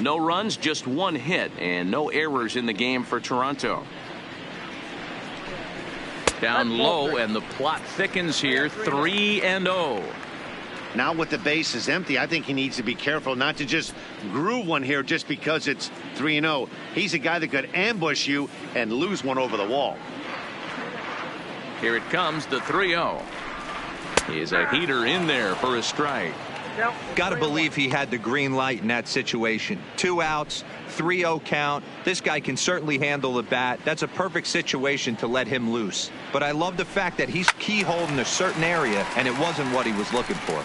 No runs, just one hit, and no errors in the game for Toronto. Down low, and the plot thickens here. 3-0. Now with the bases empty, I think he needs to be careful not to just groove one here just because it's 3-0. He's a guy that could ambush you and lose one over the wall. Here it comes, the 3-0. Is a heater in there for a strike. Got to believe he had the green light in that situation. 2 outs, 3-0 count. This guy can certainly handle the bat. That's a perfect situation to let him loose. But I love the fact that he's keyholed in a certain area, and it wasn't what he was looking for.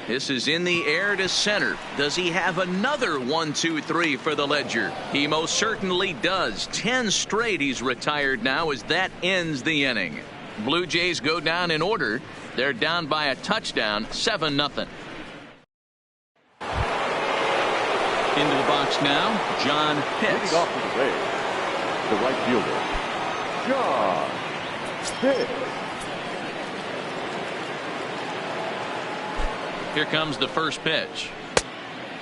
This is in the air to center. Does he have another 1-2-3 for the Ledger? He most certainly does. 10 straight he's retired now as that ends the inning. Blue Jays go down in order. They're down by a touchdown, 7-0. Into the box now, John Pitts. Leading off to the base, the right fielder, John Pitts. Here comes the first pitch.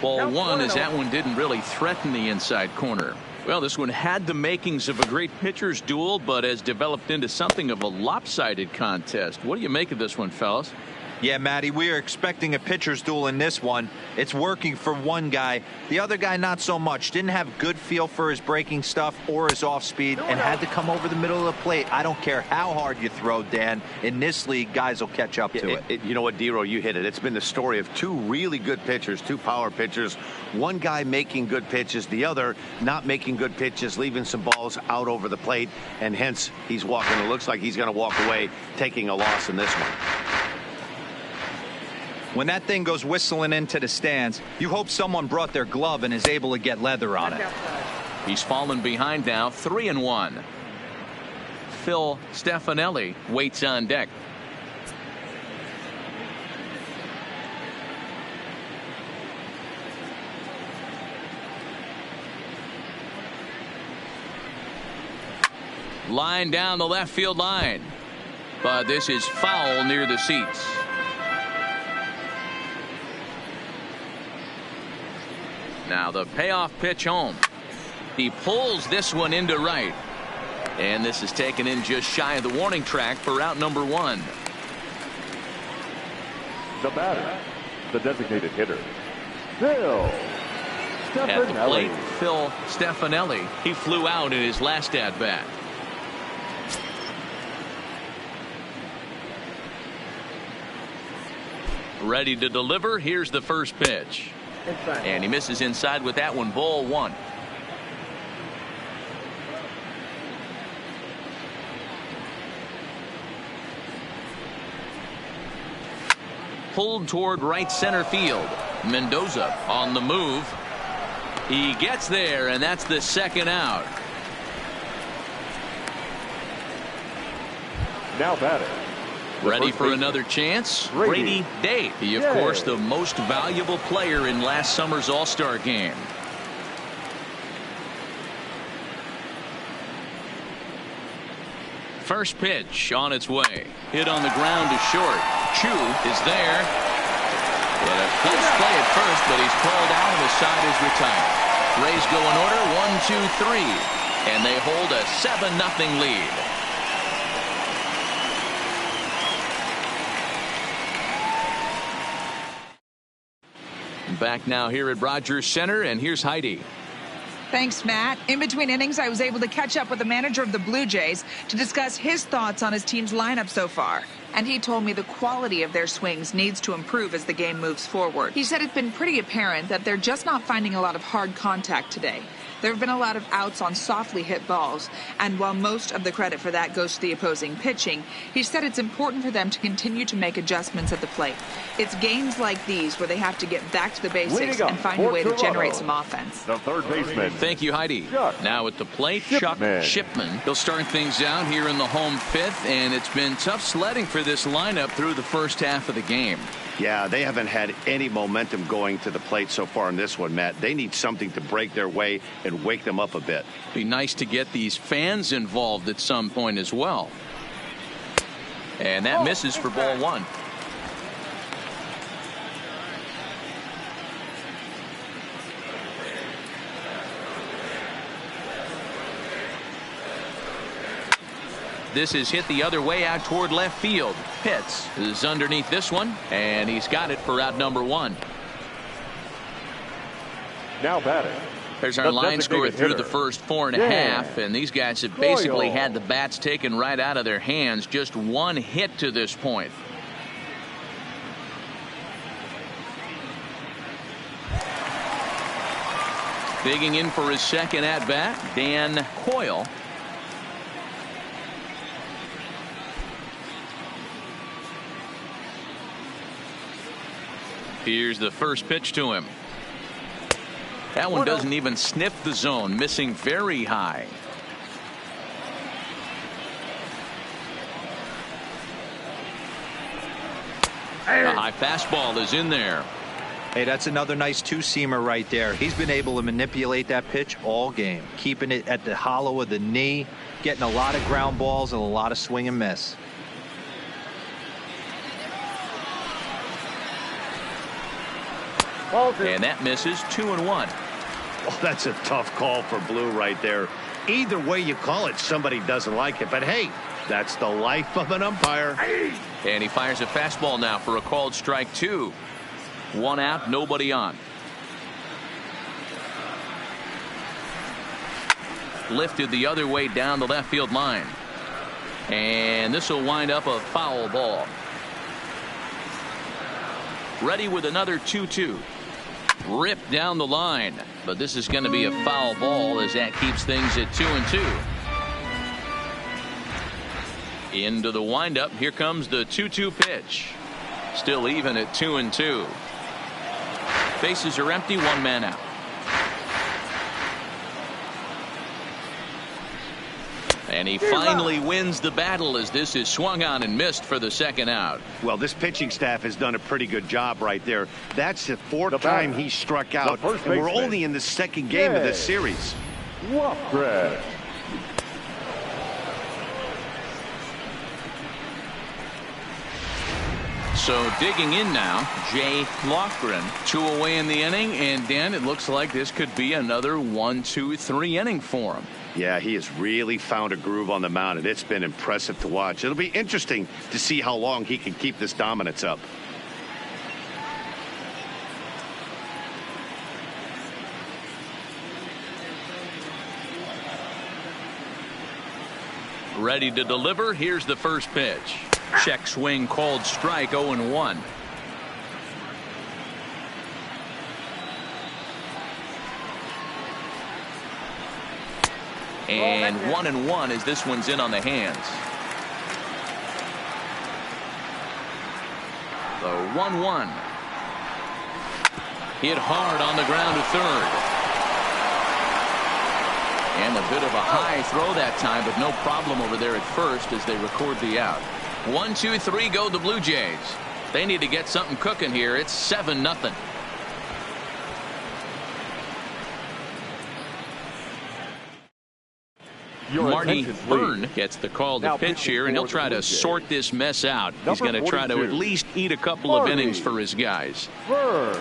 Ball one, as that one didn't really threaten the inside corner. Well, this one had the makings of a great pitcher's duel, but has developed into something of a lopsided contest. What do you make of this one, fellas? Yeah, Matty, we are expecting a pitcher's duel in this one. It's working for one guy. The other guy, not so much. Didn't have good feel for his breaking stuff or his off speed and had to come over the middle of the plate. I don't care how hard you throw, Dan. In this league, guys will catch up to it. You know what, Dero, you hit it. It's been the story of two really good pitchers, two power pitchers. One guy making good pitches, the other not making good pitches, leaving some balls out over the plate, and hence he's walking. It looks like he's going to walk away taking a loss in this one. When that thing goes whistling into the stands, you hope someone brought their glove and is able to get leather on it. He's fallen behind now, 3-1. Phil Stefanelli waits on deck. Line down the left field line, but this is foul near the seats. Now the payoff pitch home. He pulls this one into right. And this is taken in just shy of the warning track for out number one. The batter, the designated hitter, Phil Stefanelli. At the plate, Phil Stefanelli. He flew out in his last at-bat. Ready to deliver. Here's the first pitch. Inside. And he misses inside with that one. Ball one. Pulled toward right center field. Mendoza on the move. He gets there, and that's the second out. Now batting. Ready for another chance? Brady Day. He, of course, the most valuable player in last summer's All-Star game. First pitch on its way. Hit on the ground to short. Chu is there. Well, a close play at first, but he's called out and the side is retired. Rays go in order, 1-2-3. And they hold a 7-0 lead. Back now here at Rogers Center, and here's Heidi. Thanks, Matt. In between innings, I was able to catch up with the manager of the Blue Jays to discuss his thoughts on his team's lineup so far. And he told me the quality of their swings needs to improve as the game moves forward. He said it's been pretty apparent that they're just not finding a lot of hard contact today. There have been a lot of outs on softly hit balls, and while most of the credit for that goes to the opposing pitching, he said it's important for them to continue to make adjustments at the plate. It's games like these where they have to get back to the basics and find a way to generate some offense. The third baseman. Thank you, Heidi. Now at the plate, Chuck Shipman. He'll start things out here in the home fifth, and it's been tough sledding for this lineup through the first half of the game. Yeah, they haven't had any momentum going to the plate so far in this one, Matt. They need something to break their way and wake them up a bit. Be nice to get these fans involved at some point as well. And that misses for ball one. This is hit the other way out toward left field. Pitts is underneath this one, and he's got it for out number one. Now batting. There's our line score through the first 4.5, and these guys have basically had the bats taken right out of their hands. Just one hit to this point. Digging in for his second at-bat, Dan Coyle. Here's the first pitch to him. That one doesn't even sniff the zone, missing very high. A high fastball is in there. Hey, that's another nice two-seamer right there. He's been able to manipulate that pitch all game, keeping it at the hollow of the knee, getting a lot of ground balls and a lot of swing and miss. And that misses 2-1. Oh, that's a tough call for Blue right there. Either way you call it, somebody doesn't like it. But hey, that's the life of an umpire. And he fires a fastball now for a called strike 2. 1 out, nobody on. Lifted the other way down the left field line. And this will wind up a foul ball. Ready with another 2-2. Ripped down the line, but this is going to be a foul ball as that keeps things at 2-2. Into the windup. Here comes the 2-2 pitch. Still even at 2-2. Bases are empty, 1 man out. And he finally wins the battle as this is swung on and missed for the second out. Well, this pitching staff has done a pretty good job right there. That's the 4th time he struck out, and we're only in the 2nd game of this series. Lofgren. So digging in now, Jay Lofgren. 2 away in the inning, and Dan, it looks like this could be another 1-2-3 inning for him. Yeah, he has really found a groove on the mound, and it's been impressive to watch. It'll be interesting to see how long he can keep this dominance up. Ready to deliver. Here's the first pitch. Check swing called strike, 0-1. And 1-1 as this one's in on the hands. The 1-1. Hit hard on the ground to third. And a bit of a high throw that time, but no problem over there at first as they record the out. 1-2-3 go the Blue Jays. They need to get something cooking here. It's 7-0. Marty Byrne gets the call to pitch here, and he'll try to sort this mess out. He's going to try to at least eat a couple of innings for his guys. Byrne.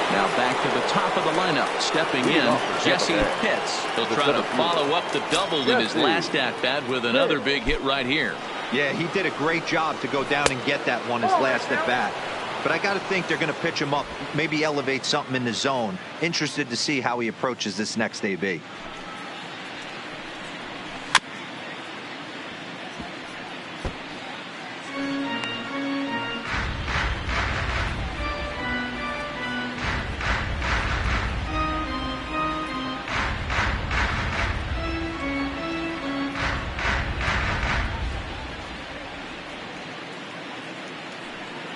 Now back to the top of the lineup. Stepping in, Jesse Pitts. He'll try to follow up the double in his last at-bat with another big hit right here. Yeah, he did a great job to go down and get that one his last at-bat. But I got to think they're going to pitch him up, maybe elevate something in the zone. Interested to see how he approaches this next AB.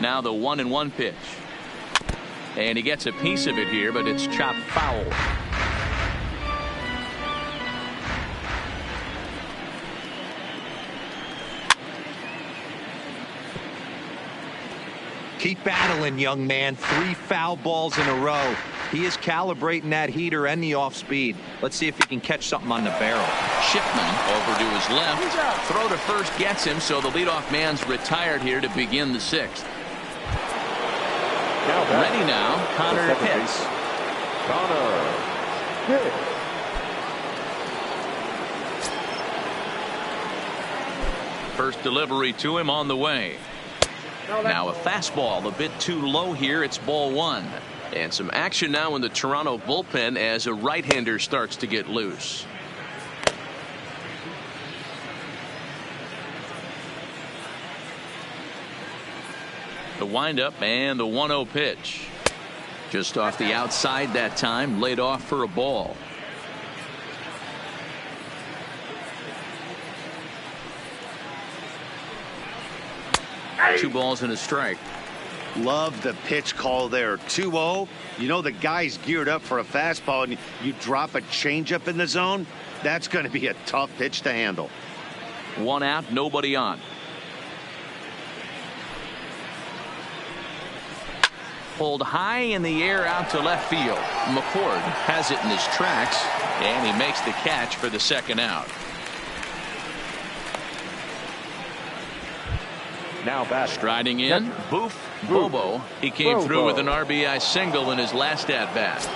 Now the 1-1 pitch. And he gets a piece of it here, but it's chopped foul. Keep battling, young man. 3 foul balls in a row. He is calibrating that heater and the off speed. Let's see if he can catch something on the barrel. Shipman over to his left. Throw to first gets him, so the leadoff man's retired here to begin the 6th. Ready now, Connor Pitts. Connor Pitts. First delivery to him on the way. Now a fastball a bit too low here. It's ball 1. And some action now in the Toronto bullpen as a right-hander starts to get loose. The windup and the 1-0 pitch. Just off the outside that time, laid off for a ball. Two balls and a strike. Love the pitch call there. 2-0. You know the guy's geared up for a fastball, and you drop a changeup in the zone. That's going to be a tough pitch to handle. 1 out, nobody on. pulled high in the air out to left field. McCord has it in his tracks, and he makes the catch for the second out. Now back. Striding in, Boof Bobo. He came through with an RBI single in his last at-bat.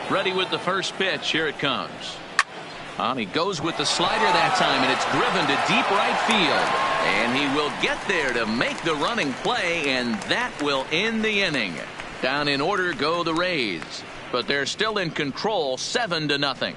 Ready with the first pitch. Here it comes. He goes with the slider that time, and it's driven to deep right field. And he will get there to make the running play, and that will end the inning. Down in order go the Rays, but they're still in control, 7-0.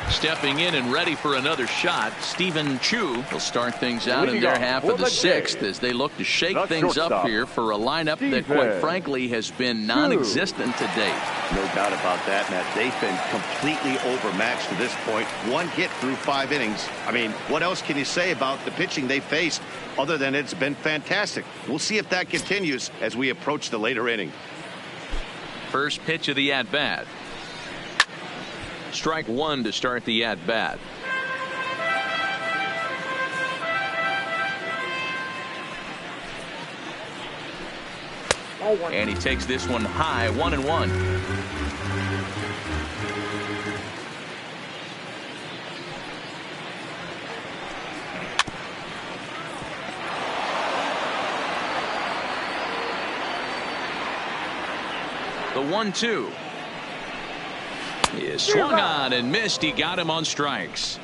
Stepping in and ready for another shot, Stephen Chu will start things out in their half of the sixth as they look to shake things up here for a lineup that, quite frankly, has been non-existent to date. No doubt about that, Matt. They've been completely overmatched to this point. One hit through 5 innings. I mean, what else can you say about the pitching they faced other than it's been fantastic? We'll see if that continues as we approach the later inning. First pitch of the at-bat. Strike one to start the at-bat. And he takes this one high, 1-1. The 1-2. Is swung on and missed. He got him on strikes.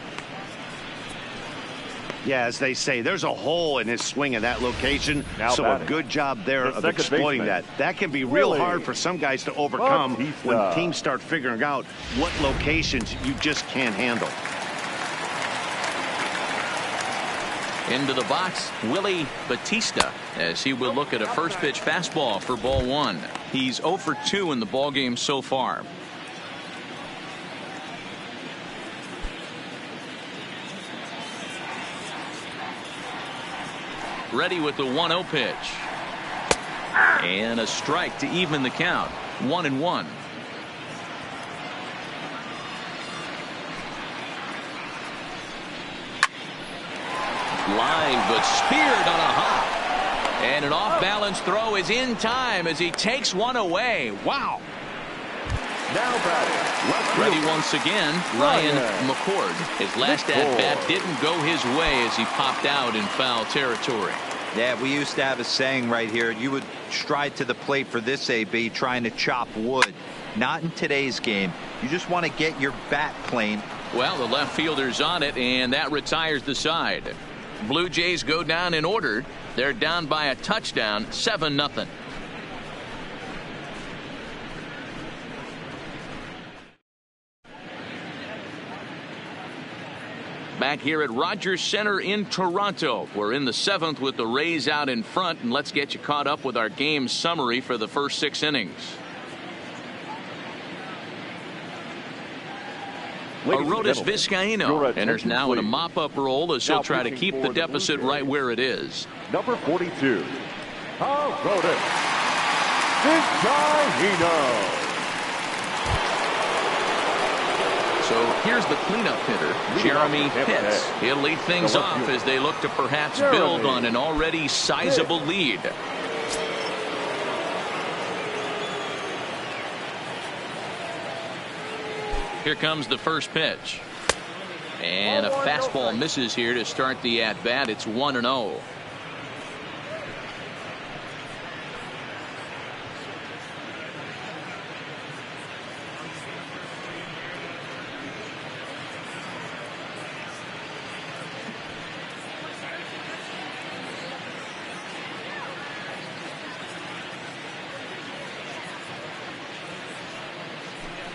Yeah, as they say, there's a hole in his swing in that location. So a good job there of exploiting that. That can be real hard for some guys to overcome when teams start figuring out what locations you just can't handle. Into the box, Willie Batista, as he will look at a first pitch fastball for ball one. He's 0 for 2 in the ball game so far. Ready with the 1-0 pitch. And a strike to even the count. 1-1. Line, but speared on a hop. And an off-balance throw is in time as he takes one away. Wow. Now batting. Ready once again, Ryan McCord. His last at-bat didn't go his way as he popped out in foul territory. Yeah, we used to have a saying right here. You would stride to the plate for this AB trying to chop wood. Not in today's game. You just want to get your bat plane. Well, the left fielder's on it, and that retires the side. Blue Jays go down in order. They're down by a touchdown, 7-0. Back here at Rogers Center in Toronto. We're in the 7th with the Rays out in front, and let's get you caught up with our game summary for the first 6 innings. Arodys Vizcaino enters now in a mop-up role as he'll try to keep the deficit right where it is. Number 42, Arodys Vizcaino. So here's the cleanup hitter, Jeremy Pitts. He'll lead things off as they look to perhaps build on an already sizable lead. Here comes the first pitch. And a fastball misses here to start the at-bat. It's 1-0.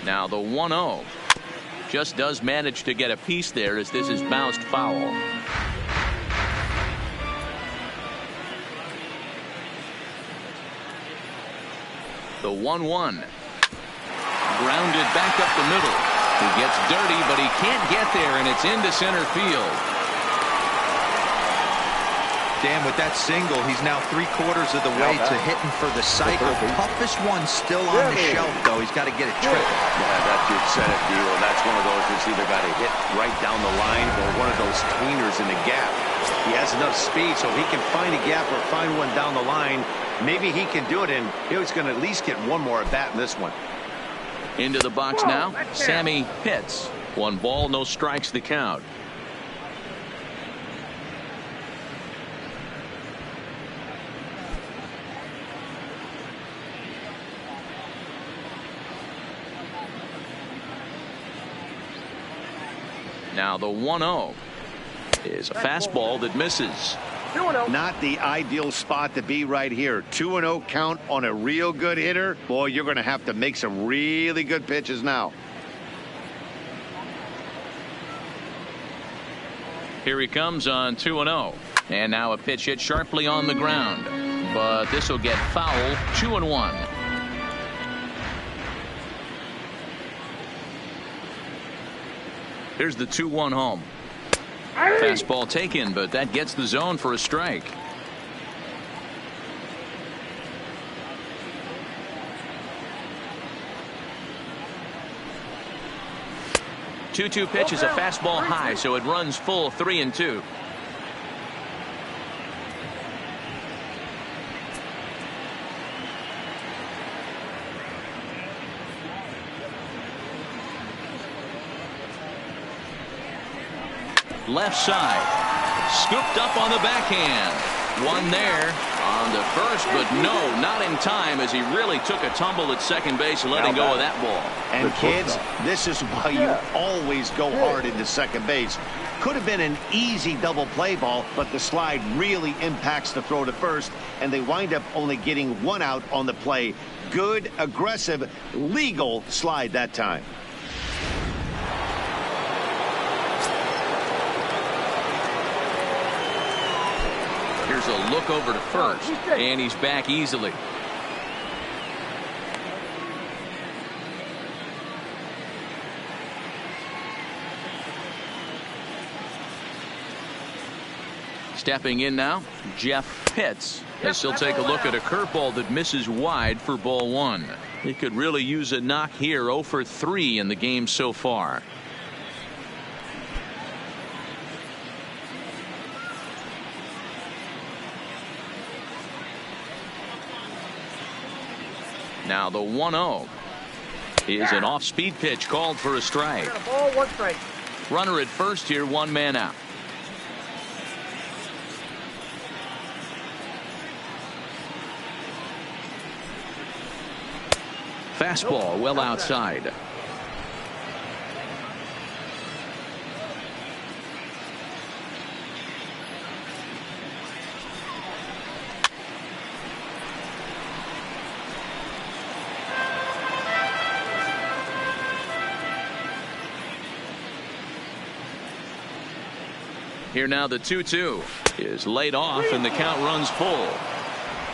Now the 1-0 just does manage to get a piece there as this is bounced foul. The 1-1 grounded back up the middle. He gets dirty, but he can't get there, and it's into center field. Dan, with that single, he's now 3/4 of the way to hitting for the cycle. Toughest one still on the shelf, though. He's got to get it triple. Yeah, that's your setup deal. That's one of those that's either got to hit right down the line or one of those tweeners in the gap. He has enough speed, so he can find a gap or find one down the line. Maybe he can do it, and he's going to at least get one more at bat in this one. Into the box now, Sammy Pitts. 1 ball, no strikes, the count. Now the 1-0 is a fastball that misses. Not the ideal spot to be right here. 2-0 count on a real good hitter. Boy, you're going to have to make some really good pitches now. Here he comes on 2-0. And now a pitch hit sharply on the ground. But this will get foul. 2-1. Here's the 2-1 home. Fastball taken, but that gets the zone for a strike. Two-two pitch is a fastball high, so it runs full 3-2. Left side, scooped up on the backhand. One there on the first, but no, not in time, as he really took a tumble at second base, letting go of that ball. And kids, this is why you always go hard into second base. Could have been an easy double play ball, but the slide really impacts the throw to first, and they wind up only getting 1 out on the play. Good, aggressive, legal slide that time. Here's a look over to first, and he's back easily. Stepping in now, Jeff Pitts, as he'll take a look at a curveball that misses wide for ball 1. He could really use a knock here. 0 for 3 in the game so far. Now the 1-0 is an off-speed pitch called for a strike. Ball, 1 strike. Runner at first here, 1 man out. Fastball well outside. Here now the 2-2 is laid off and the count runs full.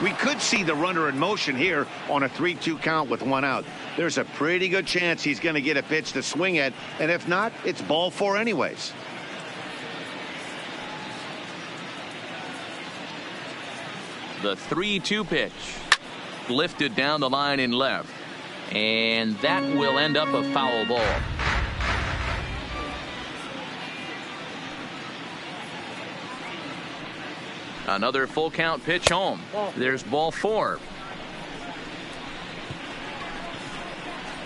We could see the runner in motion here on a 3-2 count with 1 out. There's a pretty good chance he's going to get a pitch to swing at, and if not, it's ball 4 anyways. The 3-2 pitch lifted down the line in left, and that will end up a foul ball. Another full count pitch home. There's ball 4.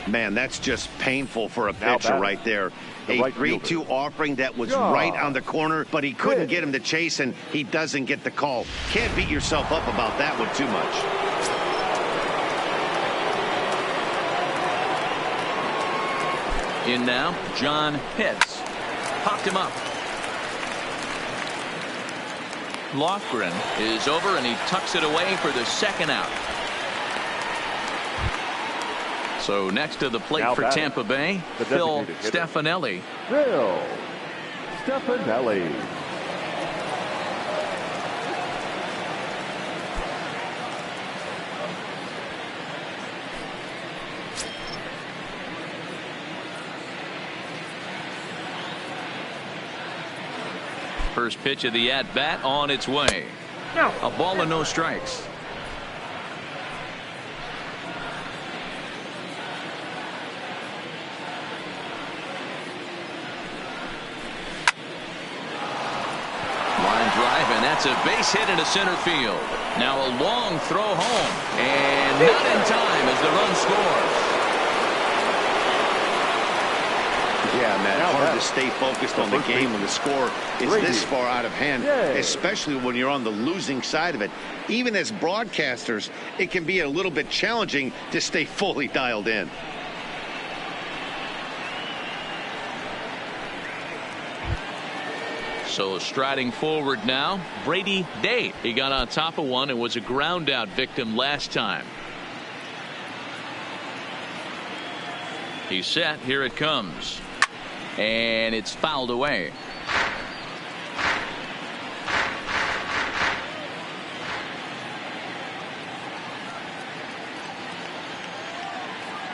Man, that's just painful for a pitcher right there. A 3-2 offering that was right on the corner, but he couldn't get him to chase, and he doesn't get the call. Can't beat yourself up about that one too much. In now, John Pitts. Popped him up. Lofgren is over, and he tucks it away for the 2nd out. So next to the plate now for Tampa Bay, Phil Stefanelli. Phil Stefanelli. First pitch of the at-bat on its way. No. A ball and no strikes. Line drive, and that's a base hit into center field. Now a long throw home, and not in time as the run scores. Yeah, Matt, hard to stay focused on the game when the score is this far out of hand, especially when you're on the losing side of it. Even as broadcasters, it can be a little bit challenging to stay fully dialed in. So striding forward now, Brady Day. He got on top of one and was a ground out victim last time. He's set. Here it comes. And it's fouled away.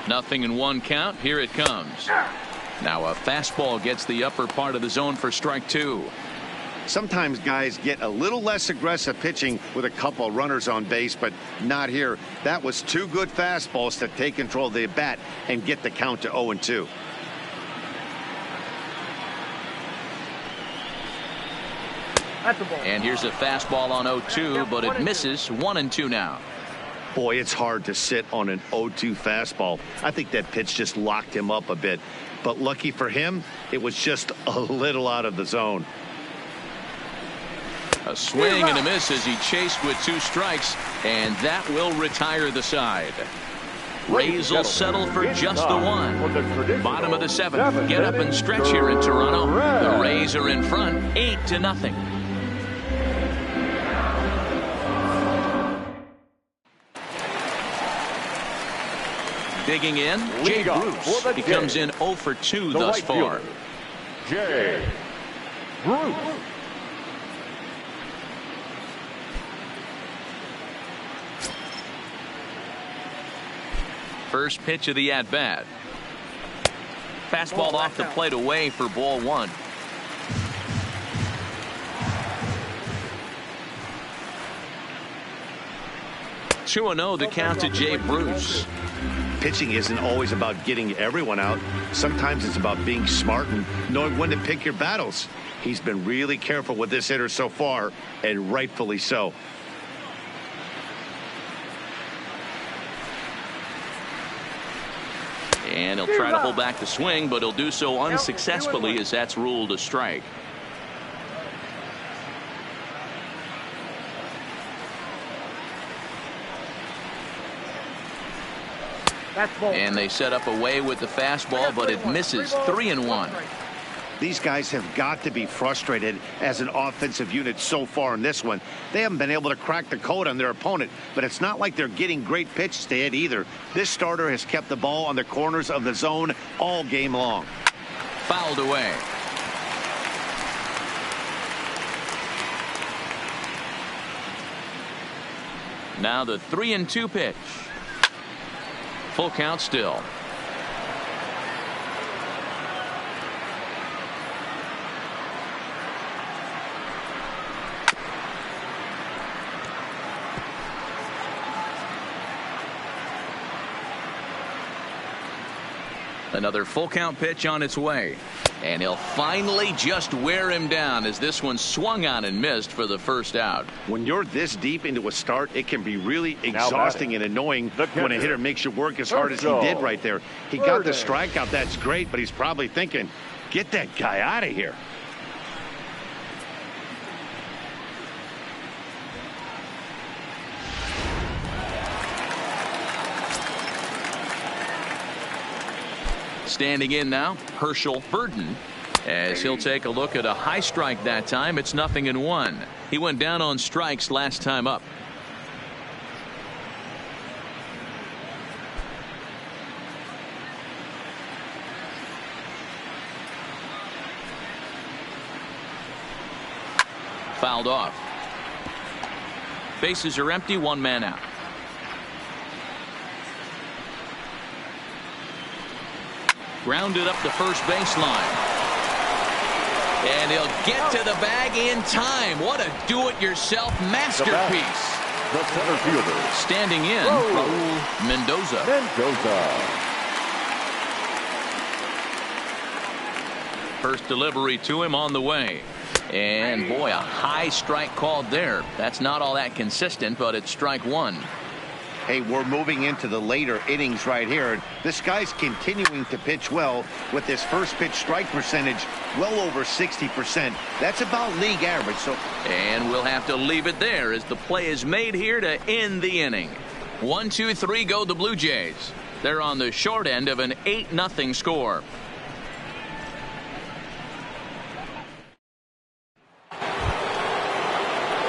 Nothing in one count. Here it comes. Now a fastball gets the upper part of the zone for strike two. Sometimes guys get a little less aggressive pitching with a couple of runners on base, but not here. That was two good fastballs to take control of the bat and get the count to 0-2. And here's a fastball on 0-2, but it misses. 1-2 now. Boy, it's hard to sit on an 0-2 fastball. I think that pitch just locked him up a bit. But lucky for him, it was just a little out of the zone. A swing and a miss as he chased with two strikes, and that will retire the side. Rays will settle for just the one. Bottom of the seventh. Get up and stretch here in Toronto. The Rays are in front, 8-0. Digging in, Jay Bruce. He comes in 0 for 2 thus far. Jay Bruce. First pitch of the at-bat. Fastball off the plate away for ball one. Two 2-0 the count to Jay Bruce. Pitching isn't always about getting everyone out. Sometimes it's about being smart and knowing when to pick your battles. He's been really careful with this hitter so far, and rightfully so. And he'll try to hold back the swing, but he'll do so unsuccessfully as that's ruled a strike. And they set up away with the fastball, but it misses. 3-1. These guys have got to be frustrated as an offensive unit so far in this one. They haven't been able to crack the code on their opponent, but it's not like they're getting great pitches to hit either. This starter has kept the ball on the corners of the zone all game long. Fouled away. Now the 3-2 pitch. Full count still. Another full count pitch on its way. And he'll finally just wear him down as this one swung on and missed for the first out. When you're this deep into a start, it can be really exhausting and annoying when a hitter makes you work as hard as he did right there. He got the strikeout. That's great, but he's probably thinking, get that guy out of here. Standing in now, Herschel Burden, as he'll take a look at a high strike that time. It's 0-1. He went down on strikes last time up. Fouled off. Bases are empty, one man out. Grounded up the first baseline. And he'll get to the bag in time. What a do-it-yourself masterpiece. The center fielder. Standing in, Raul Mendoza. First delivery to him on the way. And boy, a high strike called there. That's not all that consistent, but it's strike one. Hey, we're moving into the later innings right here. This guy's continuing to pitch well with his first pitch strike percentage well over 60%. That's about league average. And we'll have to leave it there as the play is made here to end the inning. 1, 2, 3 go the Blue Jays. They're on the short end of an 8-0 score.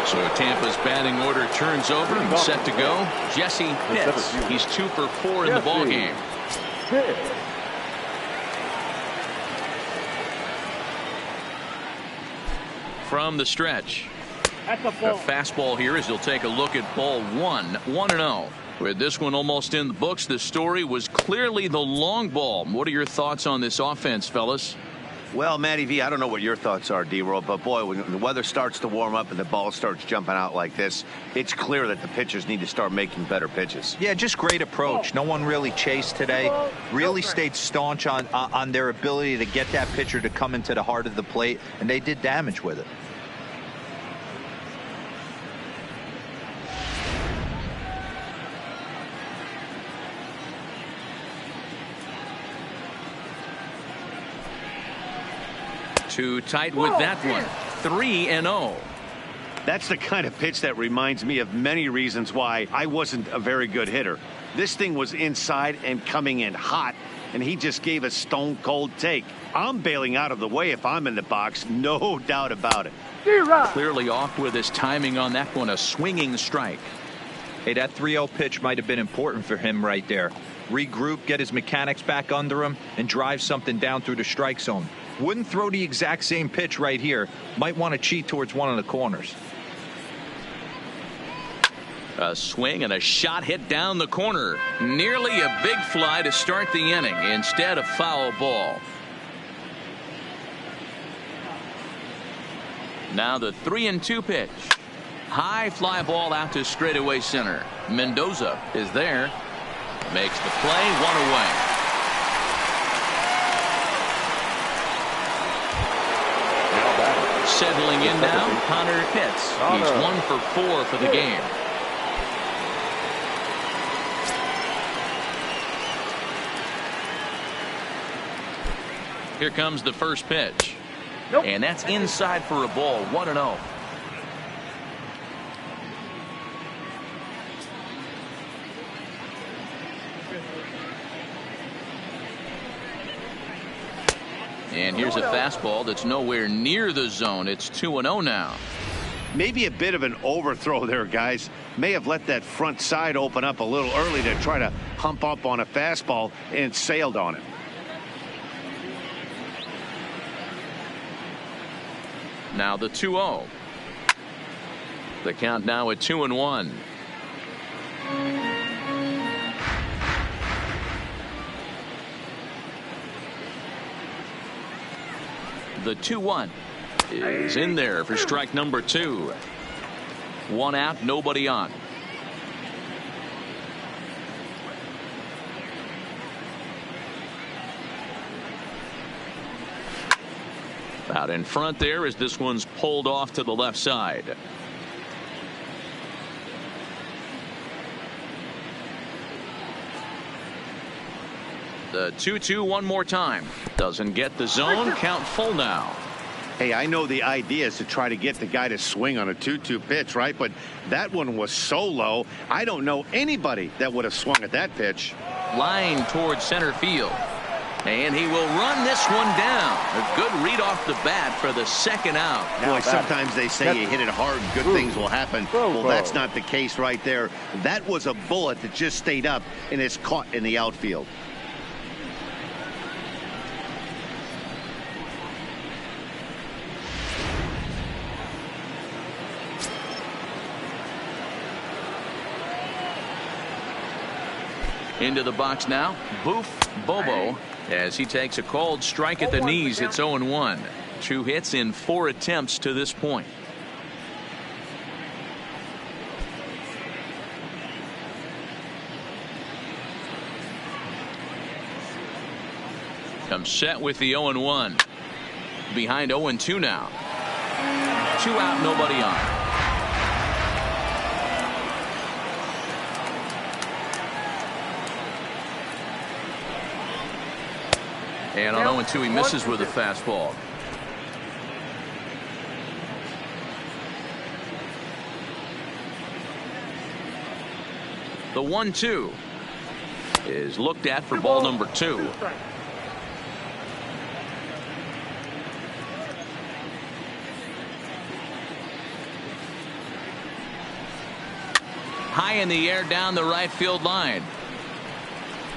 So Tampa's batting order turns over and set to go. Jesse Pitts. He's 2 for 4 in the ball game. From the stretch. A fastball here as he'll take a look at ball 1. 1-0. With this one almost in the books, the story was clearly the long ball. What are your thoughts on this offense, fellas? Well, Matty V, I don't know what your thoughts are, D-Roll, but boy, when the weather starts to warm up and the ball starts jumping out like this, it's clear that the pitchers need to start making better pitches. Yeah, just great approach. No one really chased today. Really stayed staunch on their ability to get that pitcher to come into the heart of the plate, and they did damage with it. Too tight with that one. 3-0. That's the kind of pitch that reminds me of many reasons why I wasn't a very good hitter. This thing was inside and coming in hot, and he just gave a stone cold take. I'm bailing out of the way if I'm in the box, no doubt about it. Clearly off with his timing on that one, a swinging strike. Hey, that 3-0 pitch might have been important for him right there. Regroup, get his mechanics back under him, and drive something down through the strike zone. Wouldn't throw the exact same pitch right here. Might want to cheat towards one of the corners. A swing and a shot hit down the corner. Nearly a big fly to start the inning. Instead, a foul ball. Now the 3-2 pitch. High fly ball out to straightaway center. Mendoza is there. Makes the play, 1 away. Settling in now, Connor Pitts. He's 1 for 4 for the game. Here comes the first pitch. And that's inside for a ball. 1-0. And here's a fastball that's nowhere near the zone. It's 2-0 now. Maybe a bit of an overthrow there, guys. May have let that front side open up a little early to try to hump up on a fastball and sailed on it. Now the 2-0. The count now at 2-1. The 2-1 is in there for strike number 2. 1 out, nobody on. Out in front there as this one's pulled off to the left side. The 2-2 one more time. Doesn't get the zone. Count full now. Hey, I know the idea is to try to get the guy to swing on a 2-2 pitch, right? But that one was so low, I don't know anybody that would have swung at that pitch. Line towards center field. And he will run this one down. A good read off the bat for the second out. Boy, sometimes they say you hit it hard, good things will happen. Well, that's not the case right there. That was a bullet that just stayed up and is caught in the outfield. Into the box now, Boof Bobo. As he takes a cold strike at the knees, it's 0-1. 2 hits in 4 attempts to this point. Comes set with the 0-1. Behind 0-2 now. 2 out, nobody on. And on 0-2, he misses with a fastball. The 1-2 is looked at for ball number 2. High in the air down the right field line.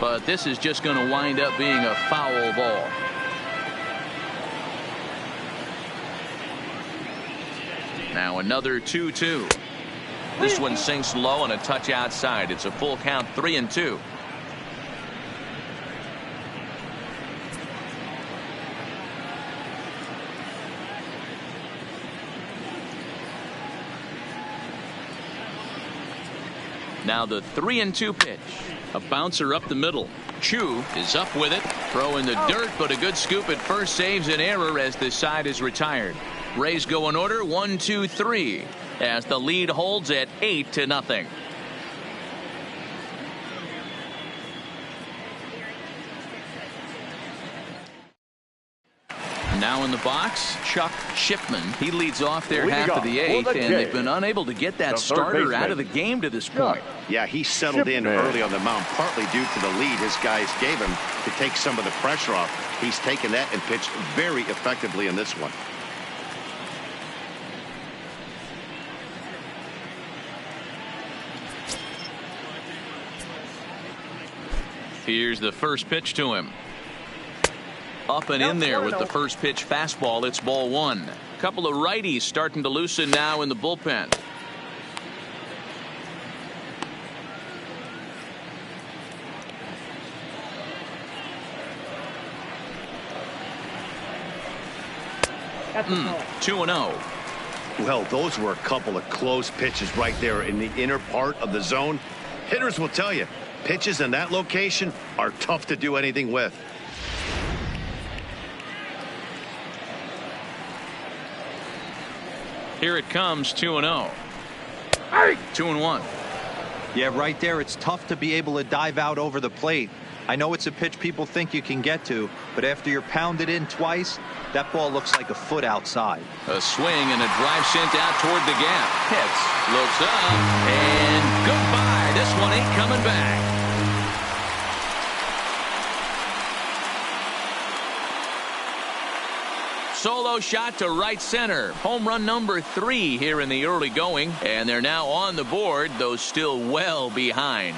But this is just going to wind up being a foul ball. Now another 2-2. This one sinks low and a touch outside. It's a full count, 3-2. Now the 3-2 pitch. A bouncer up the middle. Chu is up with it. Throw in the dirt, but a good scoop at first saves an error as the side is retired. Rays go in order 1-2-3 as the lead holds at 8-0. Now in the box, Chuck Shipman. He leads off their half of the 8th, and they've been unable to get that starter out of the game to this point. Yeah, he settled in early on the mound, partly due to the lead his guys gave him to take some of the pressure off. He's taken that and pitched very effectively in this one. Here's the first pitch to him. Up and in there with the first pitch fastball. It's ball 1. A couple of righties starting to loosen now in the bullpen. Mm, 2-0. Well, those were a couple of close pitches right there in the inner part of the zone. Hitters will tell you, pitches in that location are tough to do anything with. Here it comes, 2-0. 2-1. Yeah, right there. It's tough to be able to dive out over the plate. I know it's a pitch people think you can get to, but after you're pounded in twice, that ball looks like a foot outside. A swing and a drive sent out toward the gap. Hits, looks up, and goodbye. This one ain't coming back. Solo shot to right center. Home run number 3 here in the early going, and they're now on the board, though still well behind.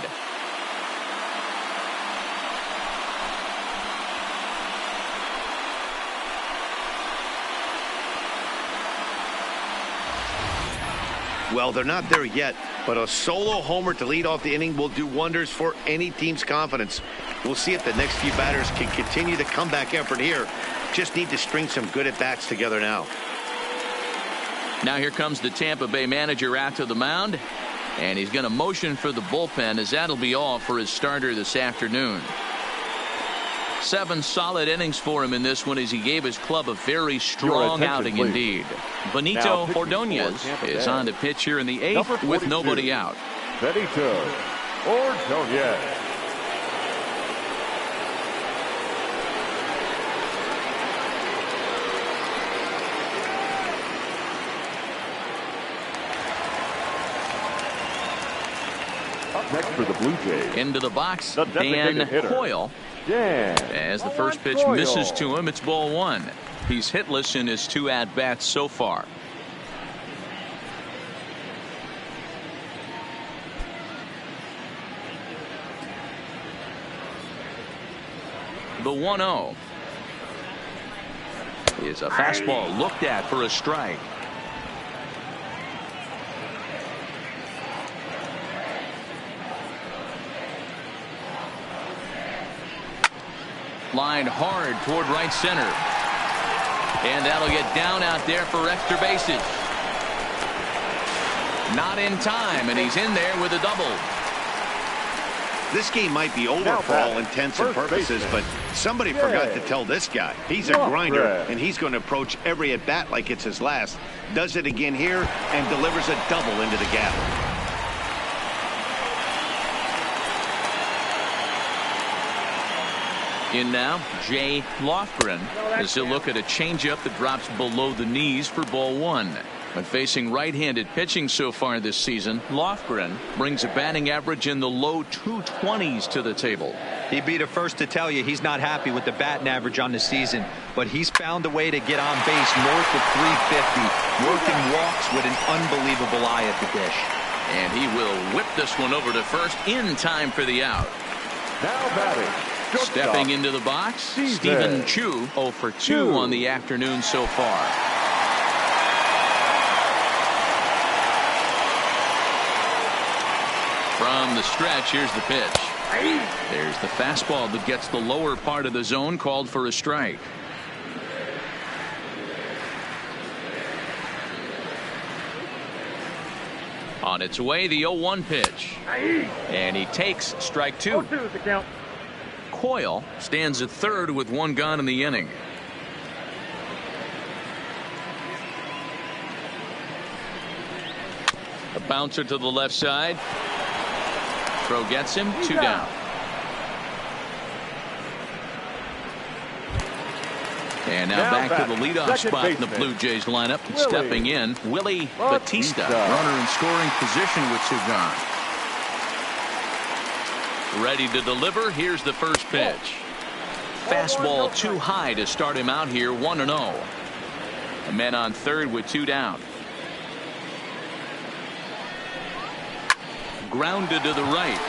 Well, they're not there yet, but a solo homer to lead off the inning will do wonders for any team's confidence. We'll see if the next few batters can continue the comeback effort here. Just need to string some good at-bats together now. Now here comes the Tampa Bay manager out to the mound, and he's going to motion for the bullpen, as that'll be all for his starter this afternoon. 7 solid innings for him in this one as he gave his club a very strong outing indeed. Benito Ordonez is on to pitch here in the 8th with nobody out. Benito Ordonez. Up next for the Blue Jays. Into the box, Dan Hoyle. As the first pitch misses to him, it's ball 1. He's hitless in his 2 at-bats so far. The 1-0 is a fastball looked at for a strike. Lined hard toward right center. And that'll get down out there for extra bases. Not in time, and he's in there with a double. This game might be over for all intents and purposes, but somebody forgot to tell this guy. He's a grinder, and he's going to approach every at-bat like it's his last. Does it again here and delivers a double into the gap. In now, Jay Lofgren, as he'll look at a changeup that drops below the knees for ball one. When facing right-handed pitching so far this season, Lofgren brings a batting average in the low 220s to the table. He'd be the first to tell you he's not happy with the batting average on the season, but he's found a way to get on base north of 350, working walks with an unbelievable eye at the dish. And he will whip this one over to first in time for the out. Now batting. Stepping into the box, Stephen Chu, 0 for 2 on the afternoon so far. From the stretch, here's the pitch. There's the fastball that gets the lower part of the zone, called for a strike. On its way, the 0-1 pitch. And he takes strike two. 0-2 is the count. Coyle stands at third with one gone in the inning. A bouncer to the left side. Throw gets him, 2 down. And now back to the leadoff spot in the Blue Jays lineup. Stepping in, Willie Batista. Runner in scoring position with 2 gone. Ready to deliver. Here's the first pitch. Fastball too high to start him out here, 1-0. A man on third with 2 down. Grounded to the right.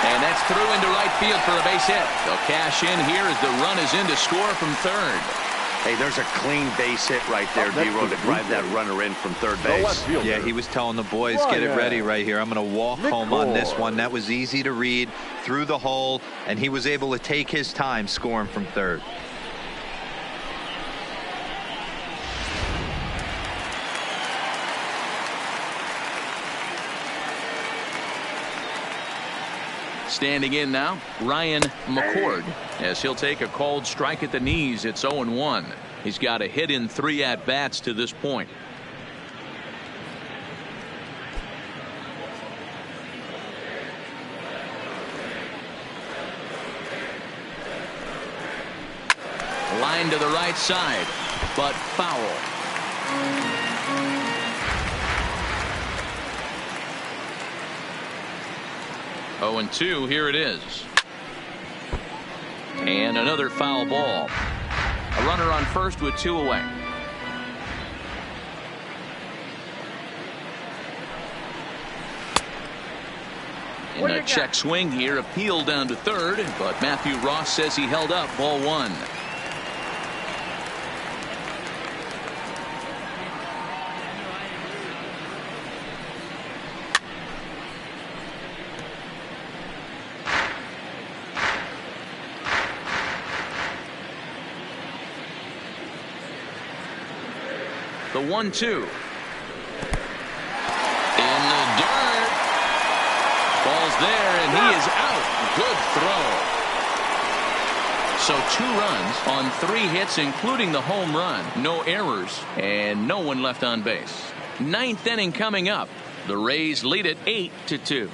And that's through into right field for a base hit. They'll cash in here as the run is in to score from third. Hey, there's a clean base hit right there, D-Row, to drive that runner in from third base. Yeah, he was telling the boys, get it ready right here. I'm going to walk home on this one. That was easy to read through the hole, and he was able to take his time scoring from third. Standing in now, Ryan McCord, as he'll take a called strike at the knees. It's 0-1. He's got a hit in 3 at-bats to this point. Line to the right side, but foul. Oh, 0-2, here it is. And another foul ball. A runner on first with 2 away. In a check swing here, appeal down to third, but Matthew Ross says he held up, ball 1. The 1-2. In the dirt. Ball's there, and he is out. Good throw. So 2 runs on 3 hits, including the home run. No errors, and no one left on base. 9th inning coming up. The Rays lead it 8-2.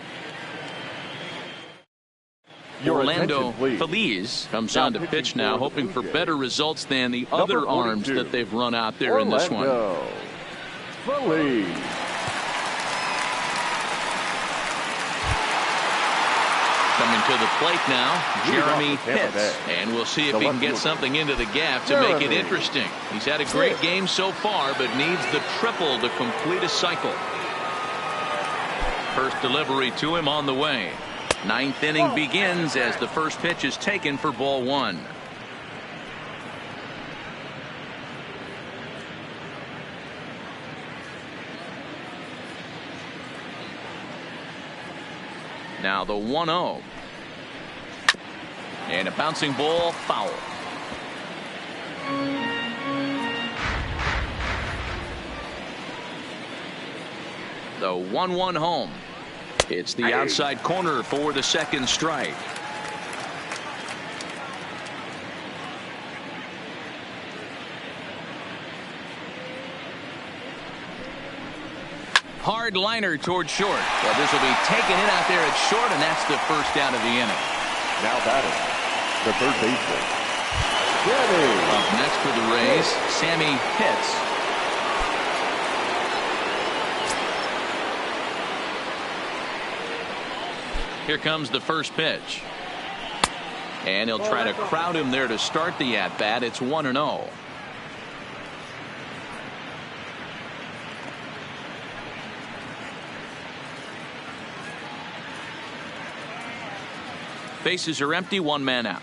Orlando Feliz comes on to pitch now, hoping for better results than the other arms that they've run out there in this one. Feliz. Coming to the plate now, Jeremy Pitts. And we'll see if he can get something into the gap to make it interesting. He's had a great game so far, but needs the triple to complete a cycle. First delivery to him on the way. 9th inning begins as the first pitch is taken for ball 1. Now the 1-0. And a bouncing ball, foul. The 1-1 home. It's the outside corner for the second strike. Hard liner toward short. Well, this will be taken in out there at short, and that's the first out of the inning. Now batting, the third baseman, Sammy. Up next for the Rays, Sammy Pitts. Here comes the first pitch. And he'll try to crowd him there to start the at-bat. It's 1-0. Bases are empty, one man out.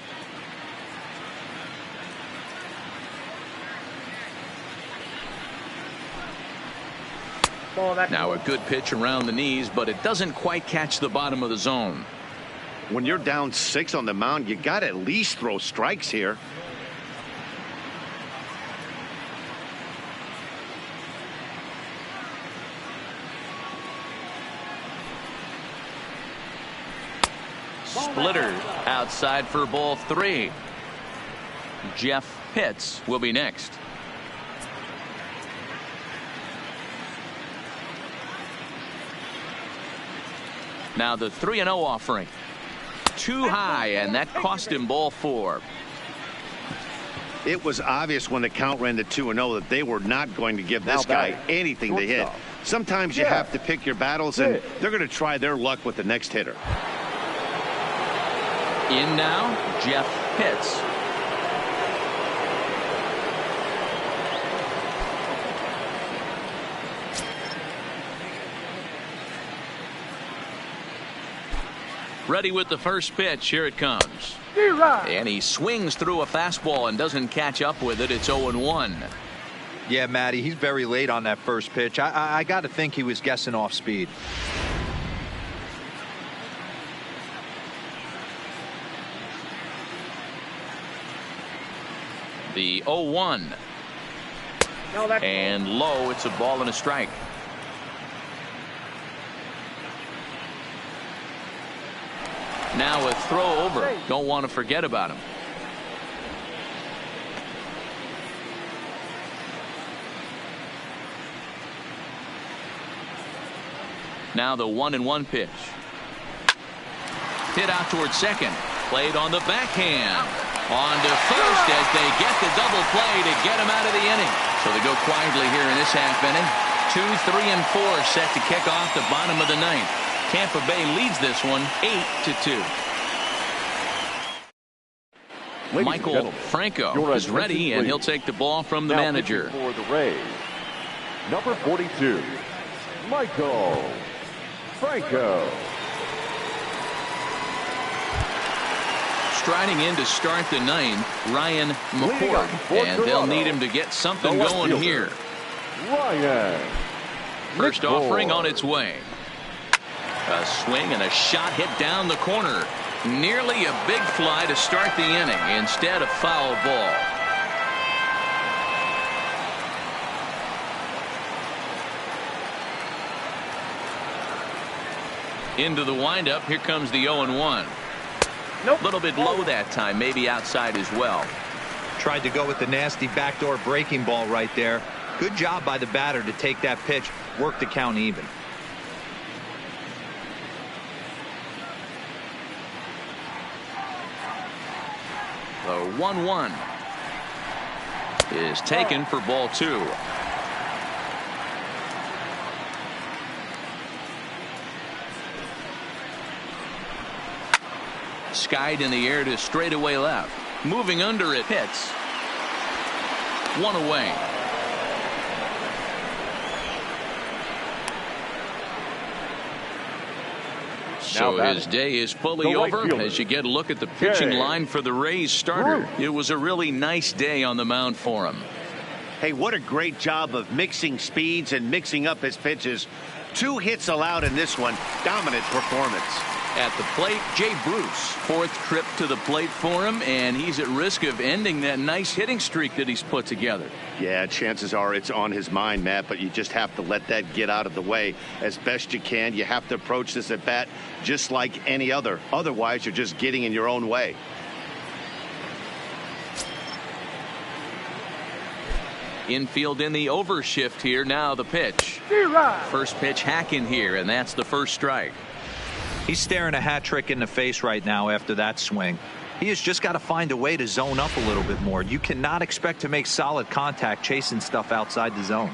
Now a good pitch around the knees, but it doesn't quite catch the bottom of the zone. When you're down 6 on the mound, you got to at least throw strikes here. Splitter outside for ball 3. Jeff Pitts will be next. Now the 3-0 offering. Too high, and that cost him ball 4. It was obvious when the count ran to 2-0 that they were not going to give this guy anything to hit. Sometimes you have to pick your battles, and they're going to try their luck with the next hitter. In now, Jeff Pitts. Ready with the first pitch. Here it comes. And he swings through a fastball and doesn't catch up with it. It's 0-1. Yeah, Matty, he's very late on that first pitch. I got to think he was guessing off speed. The 0-1. And low. It's a ball and a strike. Now a throw over. Don't want to forget about him. Now the 1-1 pitch. Hit out towards second. Played on the backhand. On to first as they get the double play to get him out of the inning. So they go quietly here in this half inning. 2, 3, and 4 set to kick off the bottom of the ninth. Tampa Bay leads this one 8-2. Michael Franco is ready, and he'll take the ball from the manager. For the Rays, number 42, Michael Franco. Striding in to start the ninth, Ryan McCord, and they'll need him to get something going here. Ryan First offering on its way. A swing and a shot hit down the corner. Nearly a big fly to start the inning. Instead, a foul ball. Into the windup. Here comes the 0-1. A little bit low that time, maybe outside as well. Tried to go with the nasty backdoor breaking ball right there. Good job by the batter to take that pitch, work the count even. The 1-1 is taken for ball 2. Skied in the air to straightaway left. Moving under it, hits. 1 away. So his day is fully over as you get a look at the pitching line for the Rays starter. It was a really nice day on the mound for him. Hey, what a great job of mixing speeds and mixing up his pitches. 2 hits allowed in this one. Dominant performance. At the plate, Jay Bruce. Fourth trip to the plate for him, and he's at risk of ending that nice hitting streak that he's put together. Yeah, chances are it's on his mind, Matt, but you just have to let that get out of the way as best you can. You have to approach this at bat just like any other. Otherwise, you're just getting in your own way. Infield in the overshift here. Now the pitch. First pitch hacking here, and that's the first strike. He's staring a hat trick in the face right now after that swing. He has just got to find a way to zone up a little bit more. You cannot expect to make solid contact chasing stuff outside the zone.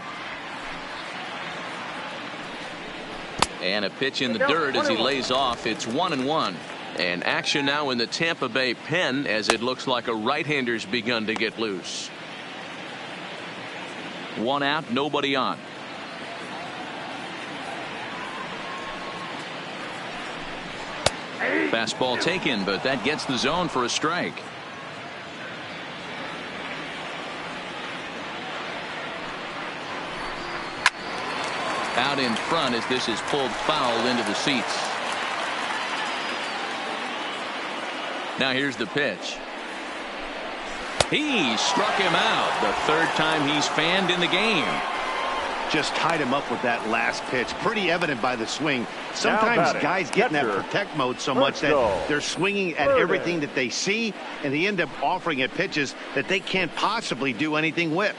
And a pitch in the dirt as he lays off. It's 1-1. And action now in the Tampa Bay pen as it looks like a right-hander's begun to get loose. One out, nobody on. Fastball taken, but that gets the zone for a strike. Out in front as this is pulled foul into the seats. Now here's the pitch. He struck him out. The third time he's fanned in the game. Just tied him up with that last pitch. Pretty evident by the swing. Sometimes guys get in that protect mode so much that they're swinging at everything that they see, and they end up offering at pitches that they can't possibly do anything with.